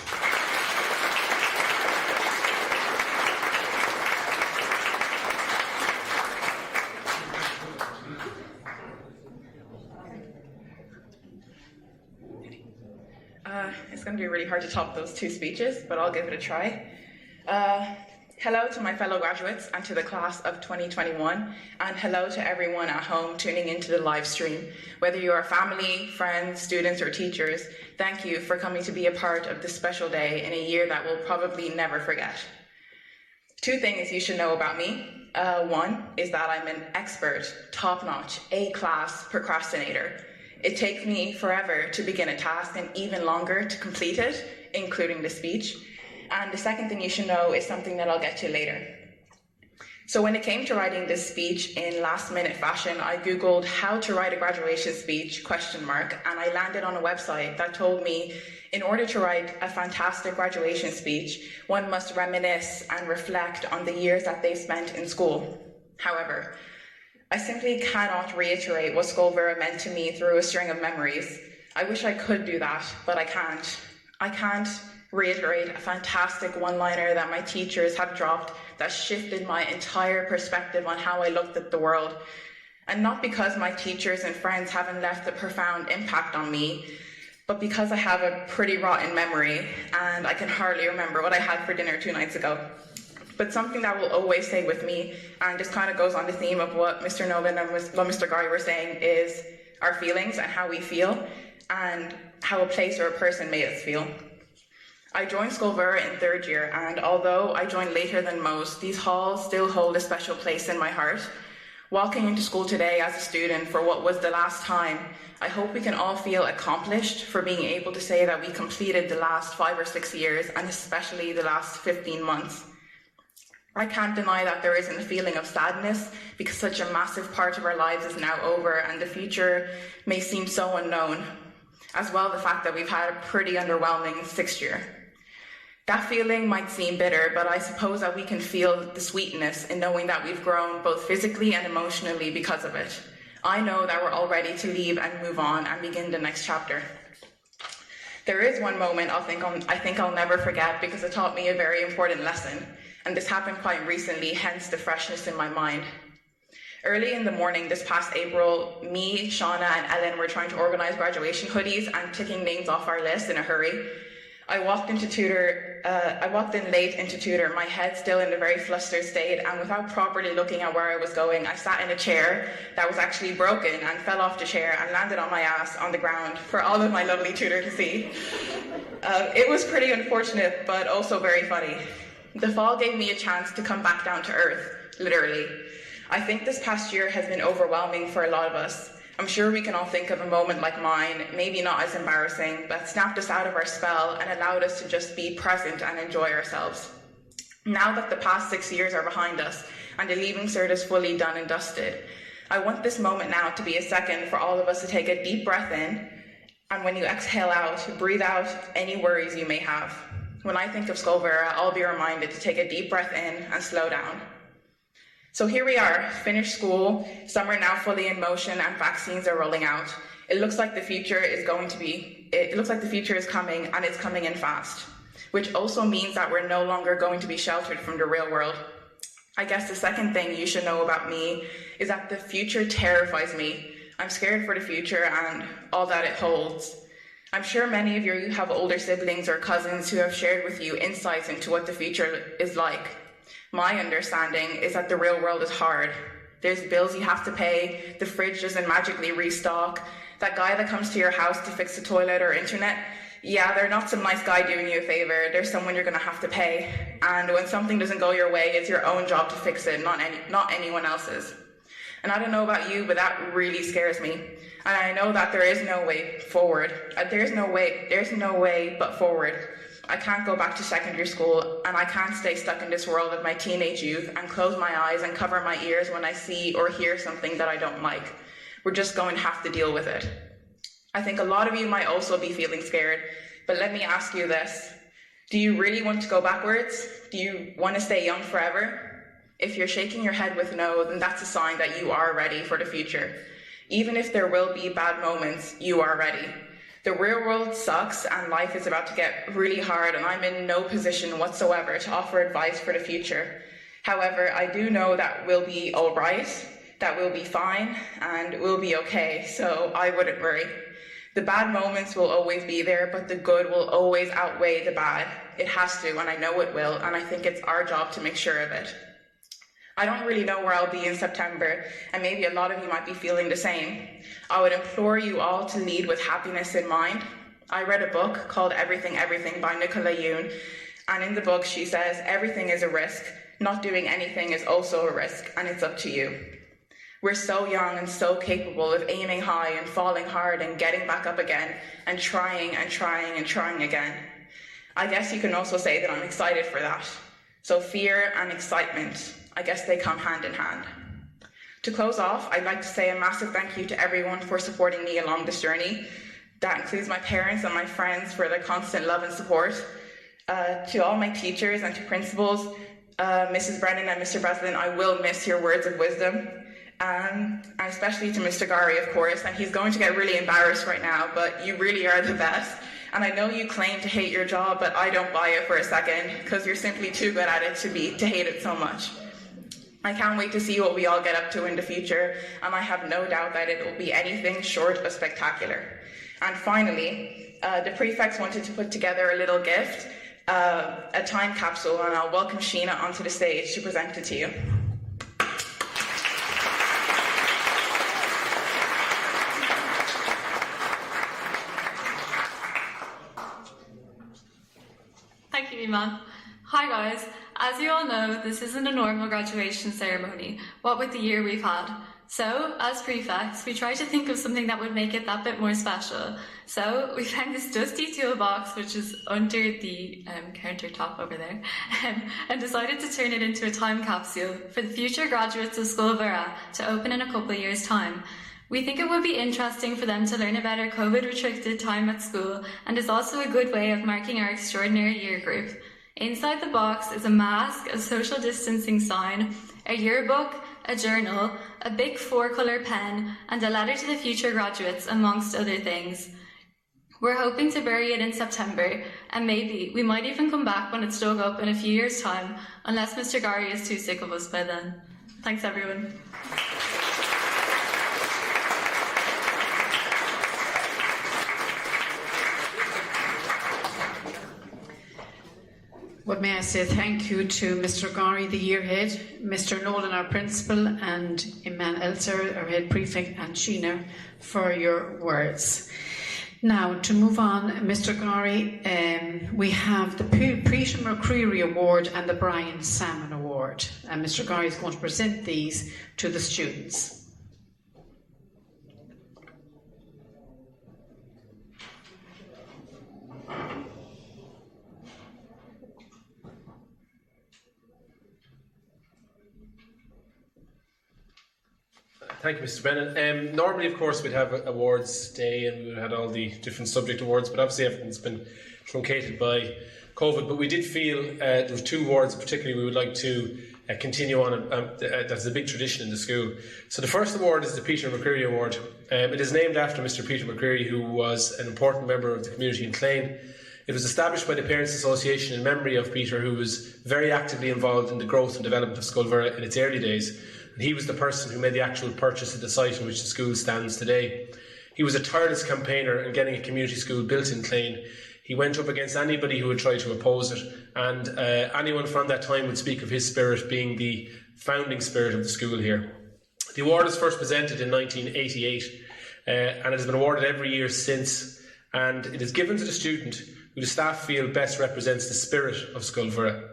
It's going to be really hard to top those 2 speeches, but I'll give it a try. Hello to my fellow graduates and to the class of 2021, and hello to everyone at home tuning into the live stream. Whether you are family, friends, students, or teachers, thank you for coming to be a part of this special day in a year that we'll probably never forget. 2 things you should know about me. 1 is that I'm an expert, top-notch, A-class procrastinator. It takes me forever to begin a task and even longer to complete it, including the speech. And the second thing you should know is something that I'll get to later. So when it came to writing this speech in last-minute fashion, I Googled how to write a graduation speech, ? And I landed on a website that told me in order to write a fantastic graduation speech, one must reminisce and reflect on the years that they spent in school. However, I simply cannot reiterate what Scoil meant to me through a string of memories. I wish I could do that, but I can't. I can't reiterate a fantastic one-liner that my teachers have dropped that shifted my entire perspective on how I looked at the world. And not because my teachers and friends haven't left a profound impact on me, but because I have a pretty rotten memory and I can hardly remember what I had for dinner 2 nights ago. But something that will always stay with me, and just kind of goes on the theme of what Mr. Nolan and what Mr. Guy were saying, is our feelings and how we feel, and how a place or a person made us feel. I joined Scoil in 3rd year, and although I joined later than most, these halls still hold a special place in my heart. Walking into school today as a student for what was the last time, I hope we can all feel accomplished for being able to say that we completed the last 5 or 6 years, and especially the last 15 months. I can't deny that there isn't a feeling of sadness because such a massive part of our lives is now over and the future may seem so unknown. As well, the fact that we've had a pretty underwhelming 6th year. That feeling might seem bitter, but I suppose that we can feel the sweetness in knowing that we've grown both physically and emotionally because of it. I know that we're all ready to leave and move on and begin the next chapter. There is one moment I think I'll never forget because it taught me a very important lesson, and this happened quite recently, hence the freshness in my mind. Early in the morning this past April, me, Shauna, and Ellen were trying to organise graduation hoodies and ticking names off our list in a hurry. I walked in late into tutor, my head still in a very flustered state, and without properly looking at where I was going, I sat in a chair that was actually broken and fell off the chair and landed on my ass on the ground for all of my lovely tutor to see. It was pretty unfortunate, but also very funny. The fall gave me a chance to come back down to earth, literally. I think this past year has been overwhelming for a lot of us. I'm sure we can all think of a moment like mine, maybe not as embarrassing, but snapped us out of our spell and allowed us to just be present and enjoy ourselves. Now that the past 6 years are behind us and the leaving cert is fully done and dusted, I want this moment now to be a second for all of us to take a deep breath in, and when you exhale out, breathe out any worries you may have. When I think of Scoil, I'll be reminded to take a deep breath in and slow down. So here we are, finished school, summer now fully in motion and vaccines are rolling out. It looks like the future is coming, and it's coming in fast, which also means that we're no longer going to be sheltered from the real world. I guess the second thing you should know about me is that the future terrifies me. I'm scared for the future and all that it holds. I'm sure many of you have older siblings or cousins who have shared with you insights into what the future is like. My understanding is that the real world is hard. There's bills you have to pay, the fridge doesn't magically restock, that guy that comes to your house to fix the toilet or internet, yeah, they're not some nice guy doing you a favor, there's someone you're gonna have to pay. And when something doesn't go your way, it's your own job to fix it, not anyone else's. And I don't know about you, but that really scares me. And I know that there is no way forward. There's no way but forward. I can't go back to secondary school, and I can't stay stuck in this world of my teenage youth and close my eyes and cover my ears when I see or hear something that I don't like. We're just going to have to deal with it. I think a lot of you might also be feeling scared, but let me ask you this. Do you really want to go backwards? Do you want to stay young forever? If you're shaking your head with no, then that's a sign that you are ready for the future. Even if there will be bad moments, you are ready. The real world sucks and life is about to get really hard, and I'm in no position whatsoever to offer advice for the future. However, I do know that we'll be all right, that we'll be fine, and we'll be okay, so I wouldn't worry. The bad moments will always be there, but the good will always outweigh the bad. It has to, and I know it will, and I think it's our job to make sure of it. I don't really know where I'll be in September, and maybe a lot of you might be feeling the same. I would implore you all to lead with happiness in mind. I read a book called Everything, Everything by Nicola Yoon, and in the book she says, everything is a risk, not doing anything is also a risk, and it's up to you. We're so young and so capable of aiming high and falling hard and getting back up again, and trying and trying and trying again. I guess you can also say that I'm excited for that. So fear and excitement, I guess they come hand in hand. To close off, I'd like to say a massive thank you to everyone for supporting me along this journey. That includes my parents and my friends for their constant love and support. To all my teachers and to principals, Mrs. Brennan and Mr. Breslin, I will miss your words of wisdom. And especially to Mr. Gary, of course, and he's going to get really embarrassed right now, but you really are the best. And I know you claim to hate your job, but I don't buy it for a second, because you're simply too good at it to hate it so much. I can't wait to see what we all get up to in the future, and I have no doubt that it will be anything short of spectacular. And finally, the prefects wanted to put together a little gift, a time capsule, and I'll welcome Sheena onto the stage to present it to you. Thank you, Iman. Hi guys, as you all know, this isn't a normal graduation ceremony, what with the year we've had. So, as prefects, we tried to think of something that would make it that bit more special. So, we found this dusty toolbox, which is under the countertop over there, and decided to turn it into a time capsule for the future graduates of Scoil to open in a couple of years' time. We think it would be interesting for them to learn about our COVID-restricted time at school, and is also a good way of marking our extraordinary year group. Inside the box is a mask, a social distancing sign, a yearbook, a journal, a big 4-colour pen, and a letter to the future graduates, amongst other things. We're hoping to bury it in September, and maybe we might even come back when it's dug up in a few years' time, unless Mr. Gary is too sick of us by then. Thanks, everyone. Well, may I say thank you to Mr. Gary, the year head, Mr. Nolan, our principal, and Iman Elser, our head prefect, and Sheena, for your words. Now, to move on, Mr. Gary, we have the Peter McCreary Award and the Brian Salmon Award. And Mr. Gary is going to present these to the students. Thank you, Mr. Brennan. Normally, of course, we'd have awards day and we would have had all the different subject awards, but obviously everything's been truncated by COVID. But we did feel there were 2 awards particularly we would like to continue on. That's a big tradition in the school. So the first award is the Peter McCreary Award. It is named after Mr. Peter McCreary, who was an important member of the community in Clane. It was established by the Parents Association in memory of Peter, who was very actively involved in the growth and development of Scoil in its early days. He was the person who made the actual purchase of the site on which the school stands today. He was a tireless campaigner in getting a community school built in Clane. He went up against anybody who would try to oppose it, and anyone from that time would speak of his spirit being the founding spirit of the school here. The award was first presented in 1988, and it has been awarded every year since, and it is given to the student who the staff feel best represents the spirit of Scoil.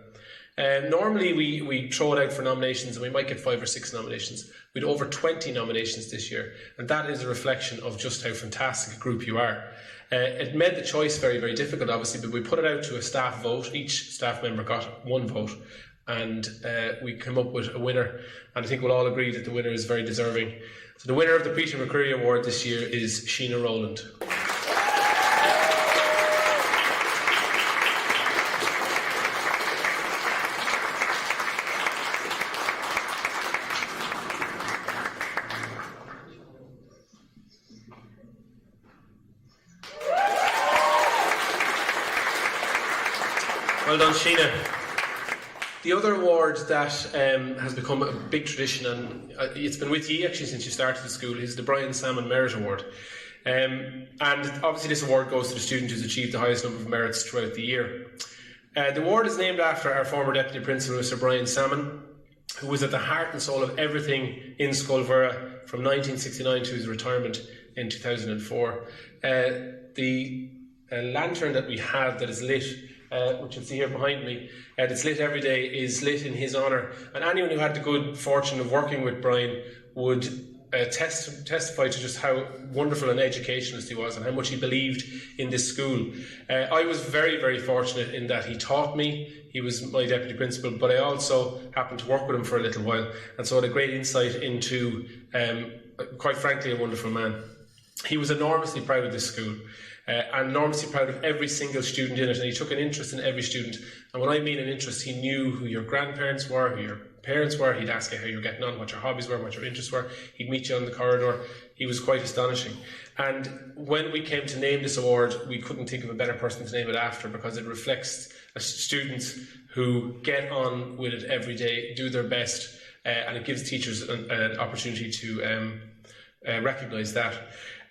Normally we throw it out for nominations and we might get 5 or 6 nominations. We had over 20 nominations this year, and that is a reflection of just how fantastic a group you are. It made the choice very, very difficult, obviously, but we put it out to a staff vote. Each staff member got 1 vote, and we came up with a winner, and I think we'll all agree that the winner is very deserving. So the winner of the Peter McCreary Award this year is Sheena Rowland. Well done, Sheena. The other award that has become a big tradition, and it's been with you actually since you started the school, is the Brian Salmon Merit Award. And obviously this award goes to the student who's achieved the highest number of merits throughout the year. The award is named after our former Deputy Principal, Mr. Brian Salmon, who was at the heart and soul of everything in Scoil from 1969 to his retirement in 2004. The lantern that we have that is lit, which you'll see here behind me, that's lit every day, is lit in his honour. And anyone who had the good fortune of working with Brian would testify to just how wonderful an educationalist he was and how much he believed in this school. I was very, very fortunate in that he taught me. He was my deputy principal, but I also happened to work with him for a little while, and so had a great insight into, quite frankly, a wonderful man. He was enormously proud of this school. And enormously proud of every single student in it, and he took an interest in every student. And when I mean an interest, he knew who your grandparents were, who your parents were. He'd ask you how you're getting on, what your hobbies were, what your interests were. He'd meet you on the corridor. He was quite astonishing. And when we came to name this award, we couldn't think of a better person to name it after, because it reflects students who get on with it every day, do their best, and it gives teachers an opportunity to recognise that.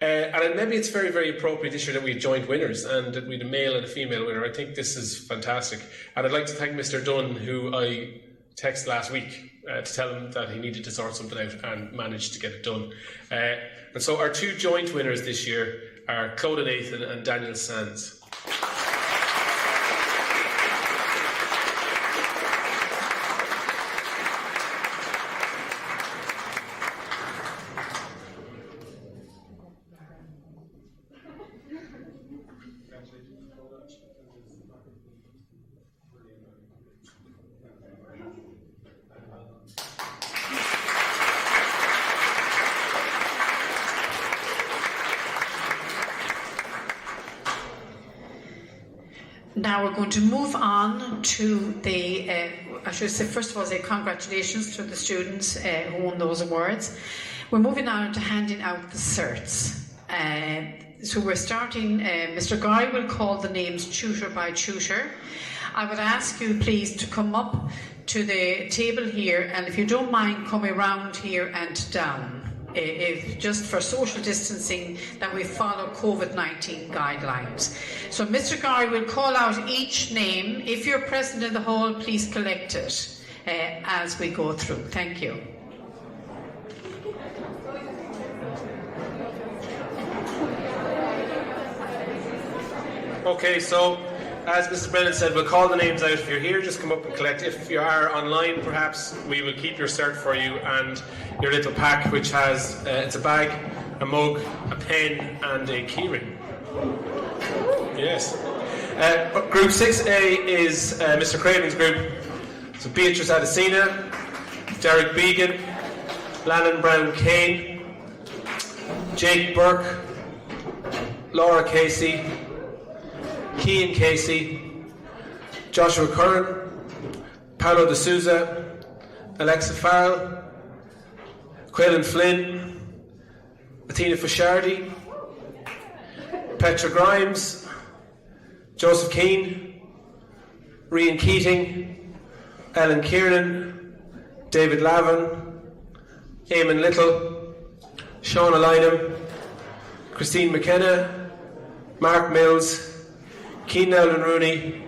And maybe it's very, very appropriate this year that we had joint winners and that we had a male and a female winner. I think this is fantastic. And I'd like to thank Mr. Dunn, who I texted last week to tell him that he needed to sort something out and managed to get it done. And so our 2 joint winners this year are Clodagh Nathan and Daniel Sands. Now we're going to move on to the I should say, first of all, say congratulations to the students who won those awards. We're moving on to handing out the certs. So we're starting, Mr. Guy will call the names tutor by tutor. I would ask you please to come up to the table here, and if you don't mind coming around here and down. If just for social distancing, that we follow COVID-19 guidelines. So Mr. Guy will call out each name. If you're present in the hall, please collect it as we go through. Thank you. Okay, so as Mrs. Brennan said, we'll call the names out. If you're here, just come up and collect. If you are online, perhaps we will keep your cert for you and your little pack, which has it's a bag, a mug, a pen, and a keyring. Yes. Group 6A is Mr. Craven's group. So Beatrice Adesina, Derek Began, Lannon Brown Kane, Jake Burke, Laura Casey, Keane Casey, Joshua Curran, Paolo De Souza, Alexa Farrell, Quaylen Flynn, Athena Fashardi, Petra Grimes, Joseph Keane, Rian Keating, Ellen Kiernan, David Lavin, Eamon Little, Shauna Lynham, Christine McKenna, Mark Mills, Keen Eldon Rooney,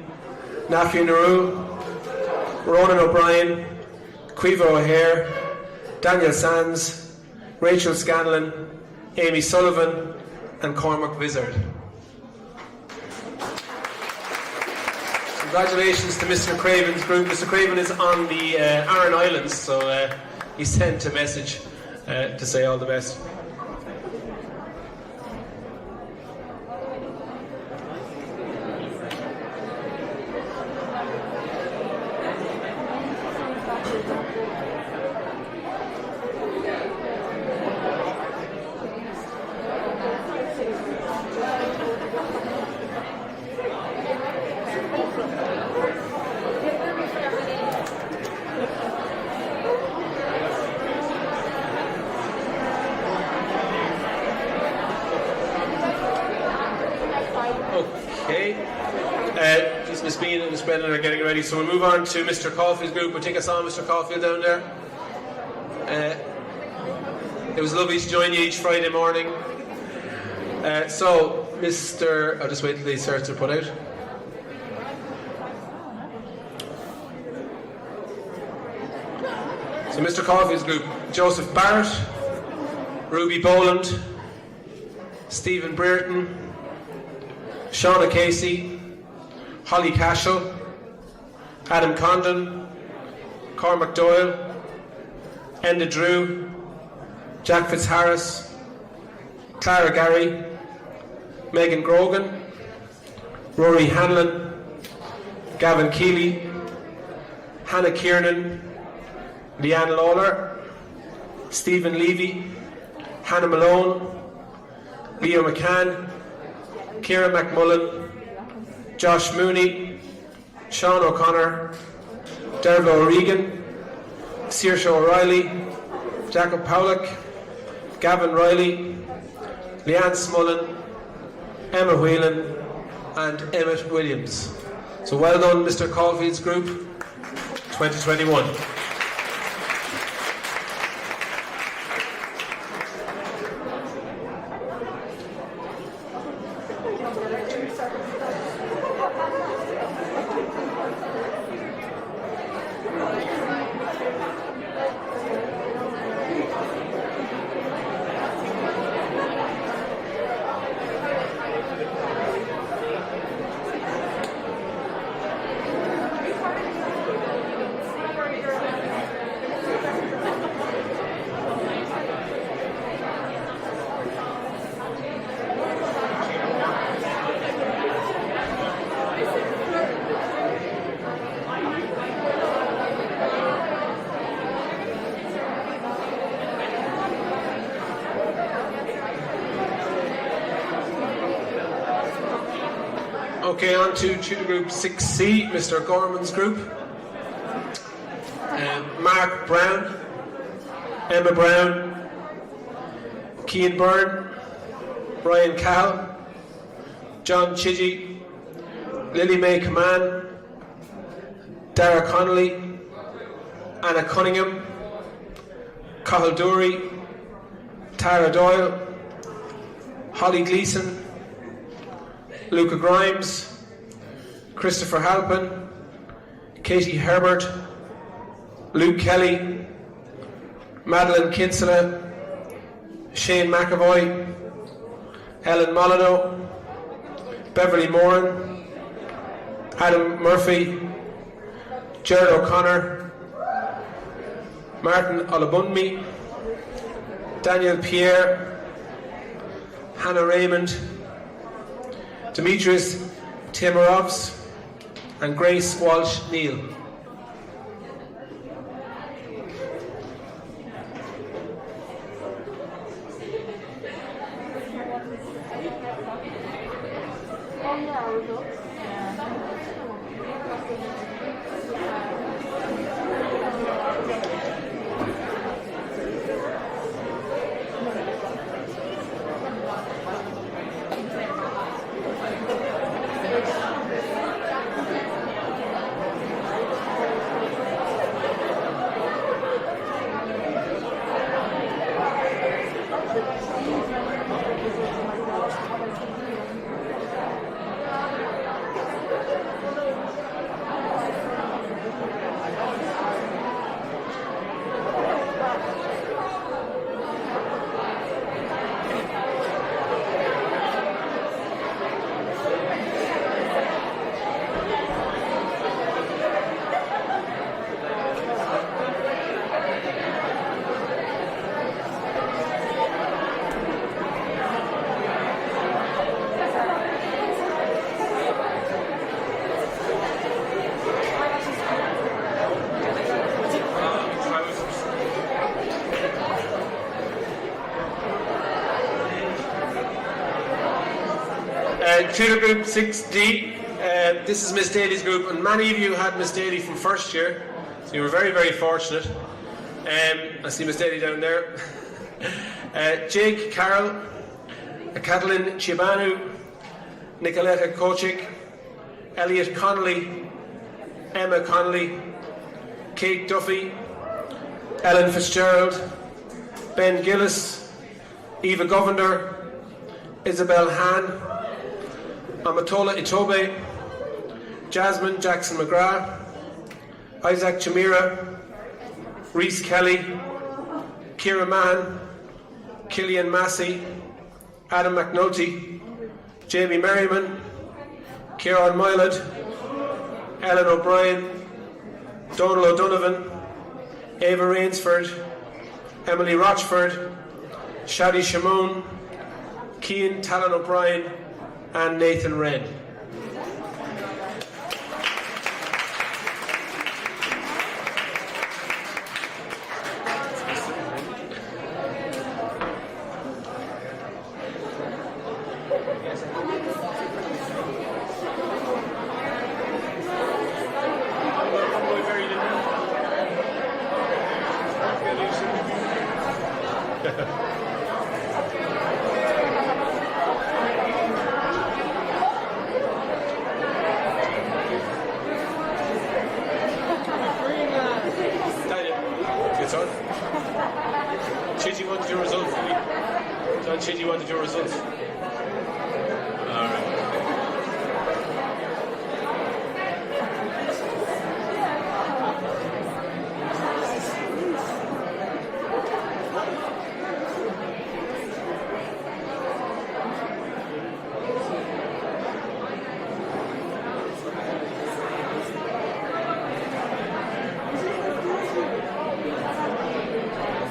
Nafi Naru, Ronan O'Brien, Quiva O'Hare, Daniel Sands, Rachel Scanlon, Amy Sullivan, and Cormac Vizard. Congratulations to Mr. Craven's group. Mr. Craven is on the Aran Islands, so he sent a message to say all the best. Miss Bean and Miss Brennan are getting ready, so we'll move on to Mr. Caulfield's group. We'll take us on, Mr. Caulfield, down there. It was lovely to join you each Friday morning. So, Mr. I'll just wait till these certs are put out. So, Mr. Caulfield's group: Joseph Barrett, Ruby Boland, Stephen Brereton, Shauna Casey, Holly Cashel, Adam Condon, Cormac Doyle, Enda Drew, Jack Fitzharris, Clara Gary, Megan Grogan, Rory Hanlon, Gavin Keeley, Hannah Kiernan, Leanne Lawler, Stephen Levy, Hannah Malone, Leo McCann, Ciara McMullen, Josh Mooney, Sean O'Connor, Dervla O'Regan, Saoirse O'Reilly, Jacob Powlick, Gavin Riley, Leanne Smullen, Emma Whelan, and Emmett Williams. So well done, Mr. Caulfield's group 2021. Okay, on to tutor group 6C, Mr. Gorman's group. Brown, Emma Brown, Cian Byrne, Ryan Cahill, John Chidgey, Lily Mae Kaman, Dara Connolly, Anna Cunningham, Cathal Dury, Tara Doyle, Holly Gleeson, Luca Grimes, Christopher Halpin, Katie Herbert, Luke Kelly, Madeline Kinsella, Shane McAvoy, Ellen Molyneux, Beverly Moran, Adam Murphy, Gerard O'Connor, Martin Olabunmi, Daniel Pierre, Hannah Raymond, Demetrius Timorovs, and Grace Walsh Neal. Tutor Group 6D, this is Miss Daly's group, and many of you had Miss Daly from first year, so you were very, very fortunate. I see Miss Daly down there. Jake Carroll, Catalin Chibanu, Nicoletta Kochik, Elliot Connolly, Emma Connolly, Kate Duffy, Ellen Fitzgerald, Ben Gillis, Eva Govender, Isabel Hahn, Amatola Itobe, Jasmine Jackson McGrath, Isaac Chamira, Reese Kelly, Kira Mahan, Killian Massey, Adam McNulty, Jamie Merriman, Kieran Moylett, Ellen O'Brien, Donal O'Donovan, Ava Rainsford, Emily Rochford, Shadi Shimon, Cian Talon O'Brien, and Nathan Wren.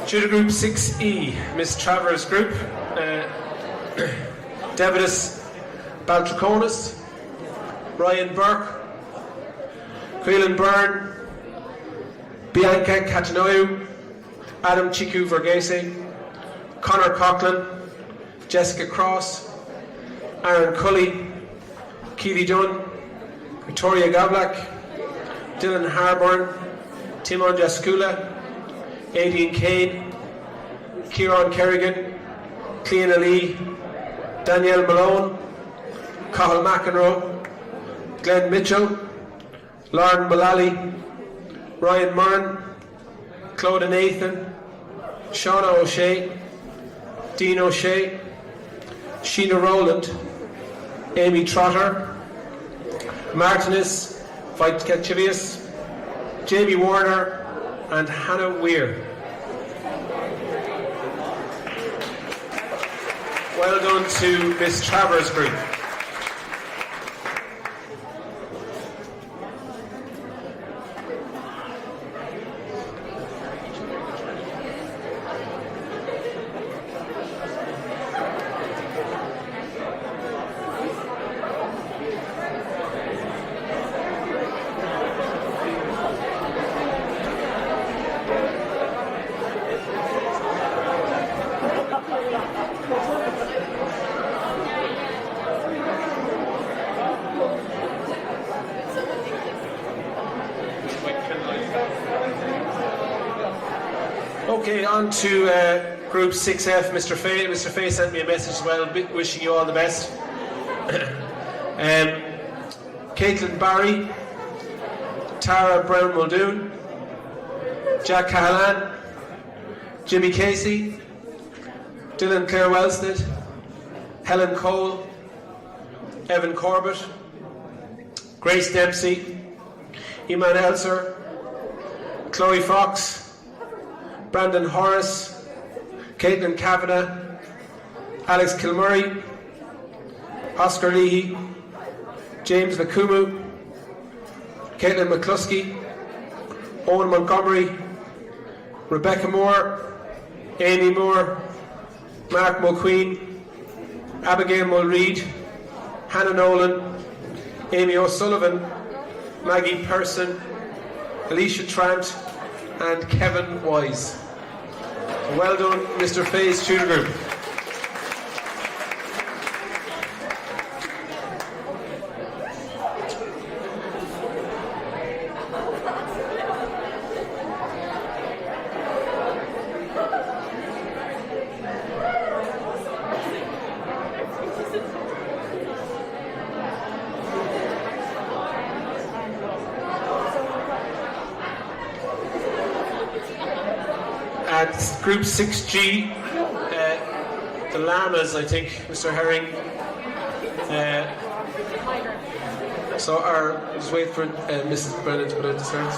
Tutor Group 6E, Miss Travers Group, Devidas Baltriconis, Ryan Burke, Creelan Byrne, Bianca Catanoyu, Adam Chiku Verghese, Connor Coughlin, Jessica Cross, Aaron Cully, Keely Dunn, Victoria Gavlak, Dylan Harburn, Timon Jaskula, Aidan Kane, Kieran Kerrigan, Clane Ali, Danielle Malone, Cathal McEnroe, Glenn Mitchell, Lauren Mullally, Ryan Murren, Claude Nathan, Shauna O'Shea, Dean O'Shea, Sheena Rowland, Amy Trotter, Martinez Vaitkevius, Jamie Warner, and Hannah Weir. Well done to Miss Travers' group. Okay, on to Group 6F, Mr. Fay. Mr. Fay sent me a message as well, wishing you all the best. Caitlin Barry, Tara Brown Muldoon, Jack Cahalan, Jimmy Casey, Dylan Clare Wellstead, Helen Cole, Evan Corbett, Grace Dempsey, Iman Elser, Chloe Fox, Brandon Horace, Caitlin Kavanagh, Alex Kilmurray, Oscar Leahy, James Lakumu, Caitlin McCluskey, Owen Montgomery, Rebecca Moore, Amy Moore, Mark Mulqueen, Abigail Mulreed, Hannah Nolan, Amy O'Sullivan, Maggie Person, Alicia Trant, and Kevin Wise. Well done, Mr. Fay's tutor group. At Group 6G, the Llamas, I think, Mr. Herring. Just wait for Mrs. Brennan to put out the sounds.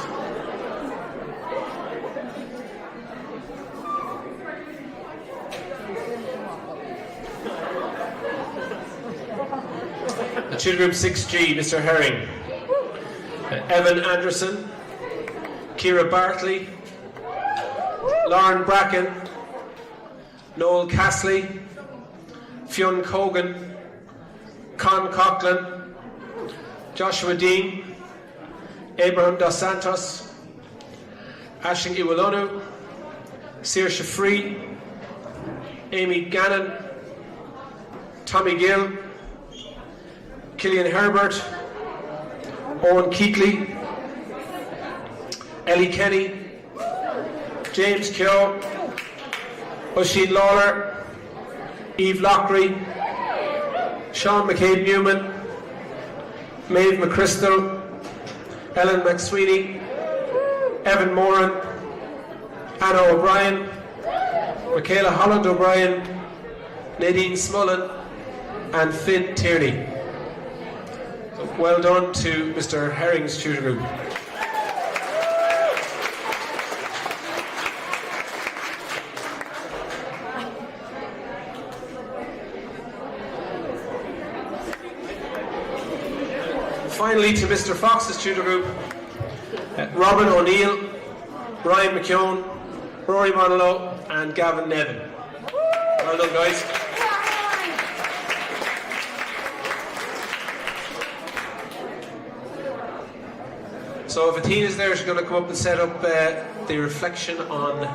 The Tutor Group 6G, Mr. Herring. Evan Anderson, Ciara Bartley, Lauren Bracken, Noel Castley, Fionn Cogan, Con Coughlin, Joshua Dean, Abraham Dos Santos, Aisling Iwalonu, Saoirse Free, Amy Gannon, Tommy Gill, Killian Herbert, Owen Keatley, Ellie Kenny, James Keogh, Oisin Lawler, Eve Lockery, Sean McCabe Newman, Maeve McChrystal, Ellen McSweeney, Evan Moran, Anna O'Brien, Michaela Holland O'Brien, Nadine Smullen, and Finn Tierney. So well done to Mr. Herring's tutor group. Finally, to Mr. Fox's tutor group, Robin O'Neill, Ryan McKeown, Rory Monolo, and Gavin Nevin. Well done, guys. So if Athena's there, she's going to come up and set up the reflection on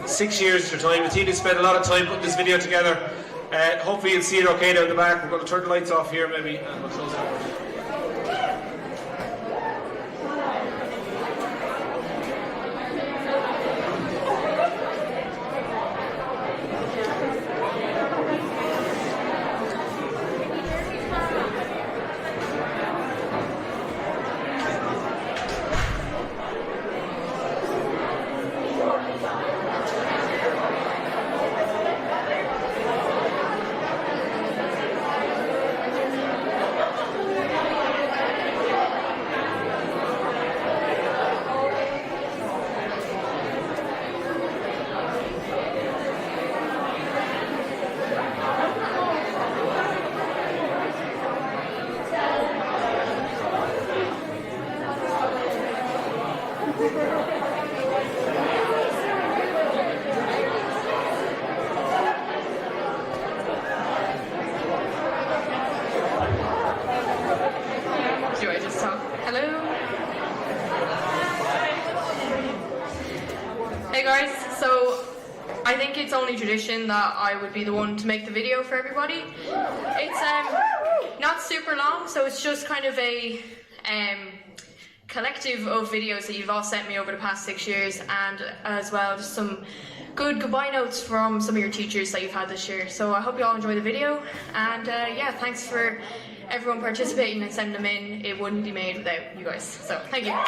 6 years of your time. Athena spent a lot of time putting this video together. Hopefully you'll see it okay down the back. We're going to turn the lights off here maybe, and we'll close it. think it's only tradition that I would be the one to make the video for everybody. It's not super long, so it's just kind of a collective of videos that you've all sent me over the past 6 years, and as well just some good goodbye notes from some of your teachers that you've had this year. So I hope you all enjoy the video, and yeah, thanks for everyone participating and sending them in. It wouldn't be made without you guys, so thank you.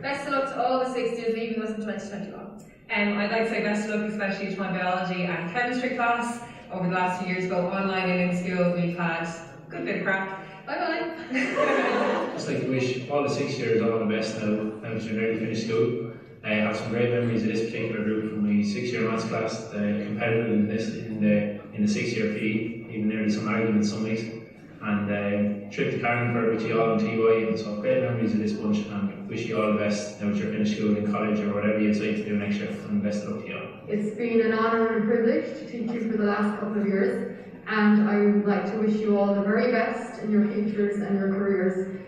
Best of luck to all the 60s leaving us in 2021. I'd like to say best of luck especially to my biology and chemistry class. Over the last few years, both online and in school, we've had a good bit of crack. Bye bye. Just like to wish all the 6 years all the best now that you're nearly finished school. I have some great memories of this particular group from my 6-year maths class, the competitiveness in the 6-year PE, even nearly some arguments some weeks. And trip to Carnford with you all on TY, and so great memories of this bunch, and wish you all the best now that you're finished school in college or whatever you decide to do next year, and best of luck to you all. It's been an honour and a privilege to teach you for the last couple of years, and I would like to wish you all the very best in your futures and your careers.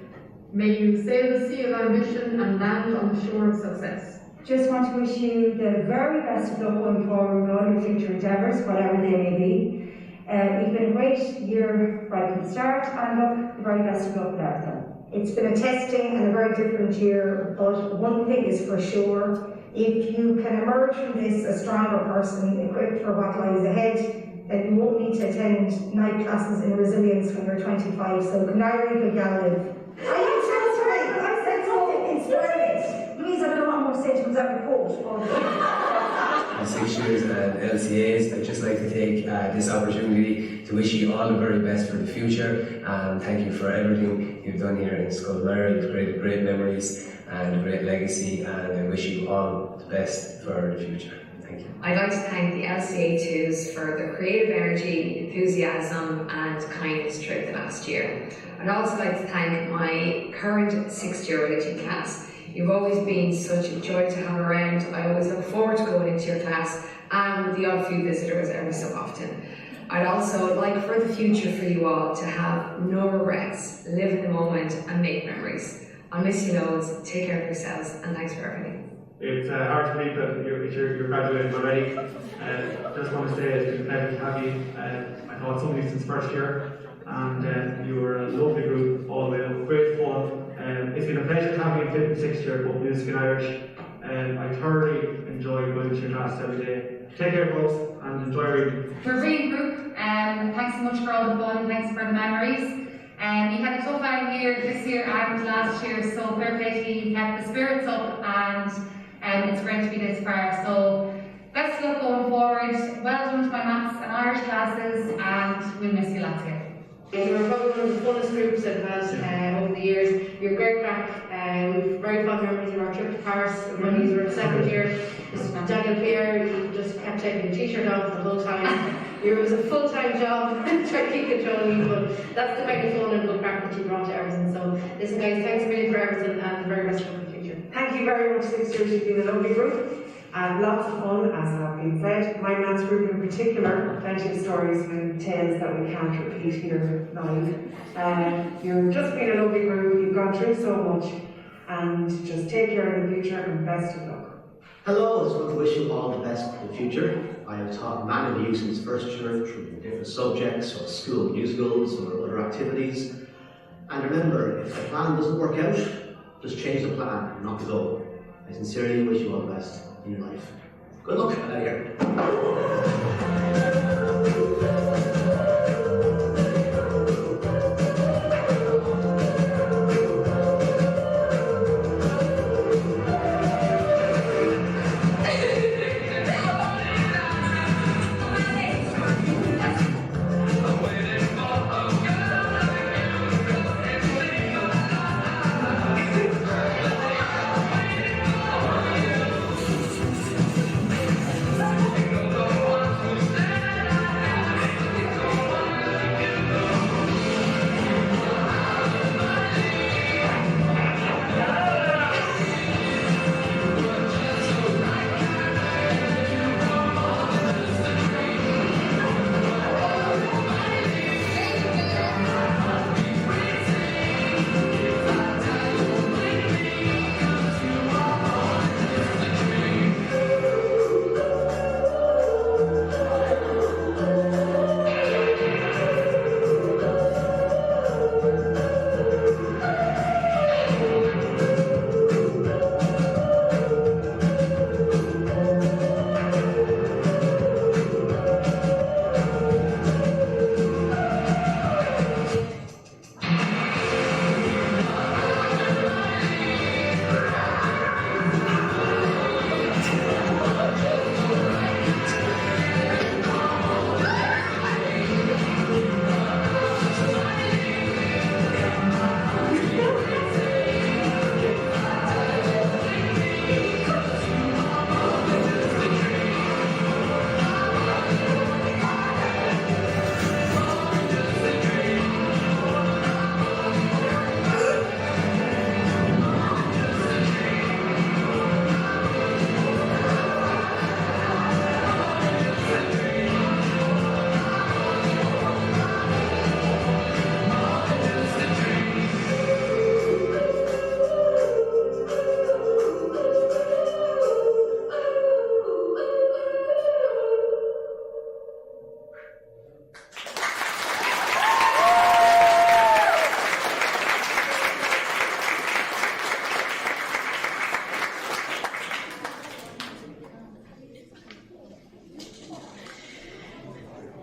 May you sail the sea of ambition and land on the shore of success. Just want to wish you the very best of luck going forward with all your future endeavours, whatever they may be. You've been a great year right from the start, and look, the very best of luck with everything. It's been a testing and a very different year, but one thing is for sure, if you can emerge from this a stronger person, equipped for what lies ahead, then you won't need to attend night classes in resilience when you're 25, so Canary Gallon. I said something inspiring. Louise, I don't know what more to say to that report. 6 years at LCAs, I'd just like to take this opportunity to wish you all the very best for the future, and thank you for everything you've done here in Scoil. You've created great memories and a great legacy, and I wish you all the best for the future. Thank you. I'd like to thank the LCA2s for their creative energy, enthusiasm and kindness throughout the last year. I'd also like to thank my current 6th-year religion class. You've always been such a joy to have around. I always look forward to going into your class, and with the odd few visitors every so often. I'd also like for the future for you all to have no regrets, live in the moment and make memories. I'll miss you loads, take care of yourselves, and thanks for everything. It's hard to believe that you're graduating already. Just want to say it's been a pleasure to have you. I thought somebody since first year, and you were a lovely group all the way up, great fun. It's been a pleasure to have you in 5th and 6th year, both music and Irish. I thoroughly enjoy going to your class every day. Take care, folks, and enjoy reading. We're a brilliant group, thanks so much for all the fun, thanks for the memories. We had a tough out year this year and last year, so fair play to you, kept the spirits up, and it's great to be this far. So best of luck going forward, well done to my maths and Irish classes, and we'll miss you lots here. You're probably one of the funnest groups I've had over the years. You're great crack. We've very fond memories of our trip to Paris when you were in 2nd year. Daniel Pierre, you just kept taking your t-shirt off the whole time. It was a full-time job, trying to keep control, but that's the kind of fun and good crack that you brought to everything. So listen guys, thanks a million for everything and the very best for the future. Thank you very much, 6 years. You've been a lovely group and lots of fun, as have been said. My maths group in particular, plenty of stories and tales that we can't repeat here live. You've just been a lovely group, you've gone through so much, and just take care in the future and best of luck. Hello, I just want to wish you all the best for the future. I have taught many of you since first year through different subjects or school musicals or other activities. And remember, if the plan doesn't work out, just change the plan, not the goal. I sincerely wish you all the best in your life. Good luck out here.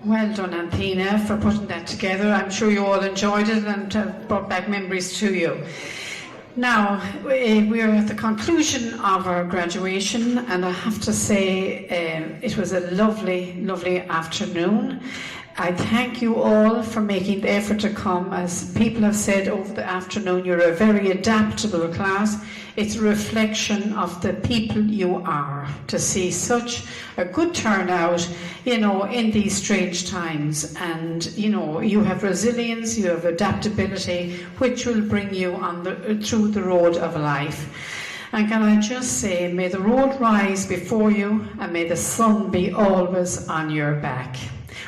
Well done, Anthina, for putting that together. I'm sure you all enjoyed it and brought back memories to you. Now, we are at the conclusion of our graduation, and I have to say it was a lovely, lovely afternoon. I thank you all for making the effort to come. As people have said over the afternoon, you're a very adaptable class. It's a reflection of the people you are, to see such a good turnout, in these strange times. And, you have resilience, you have adaptability, which will bring you through the road of life. And can I just say, may the road rise before you, and may the sun be always on your back.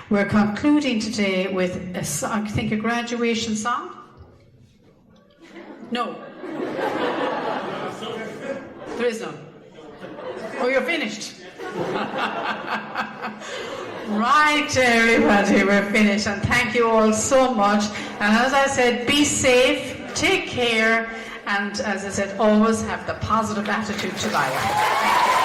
We're concluding today with a graduation song? No. There is none. Oh, you're finished. Right, everybody, we're finished. And thank you all so much. And as I said, be safe, take care, and as I said, always have the positive attitude to life.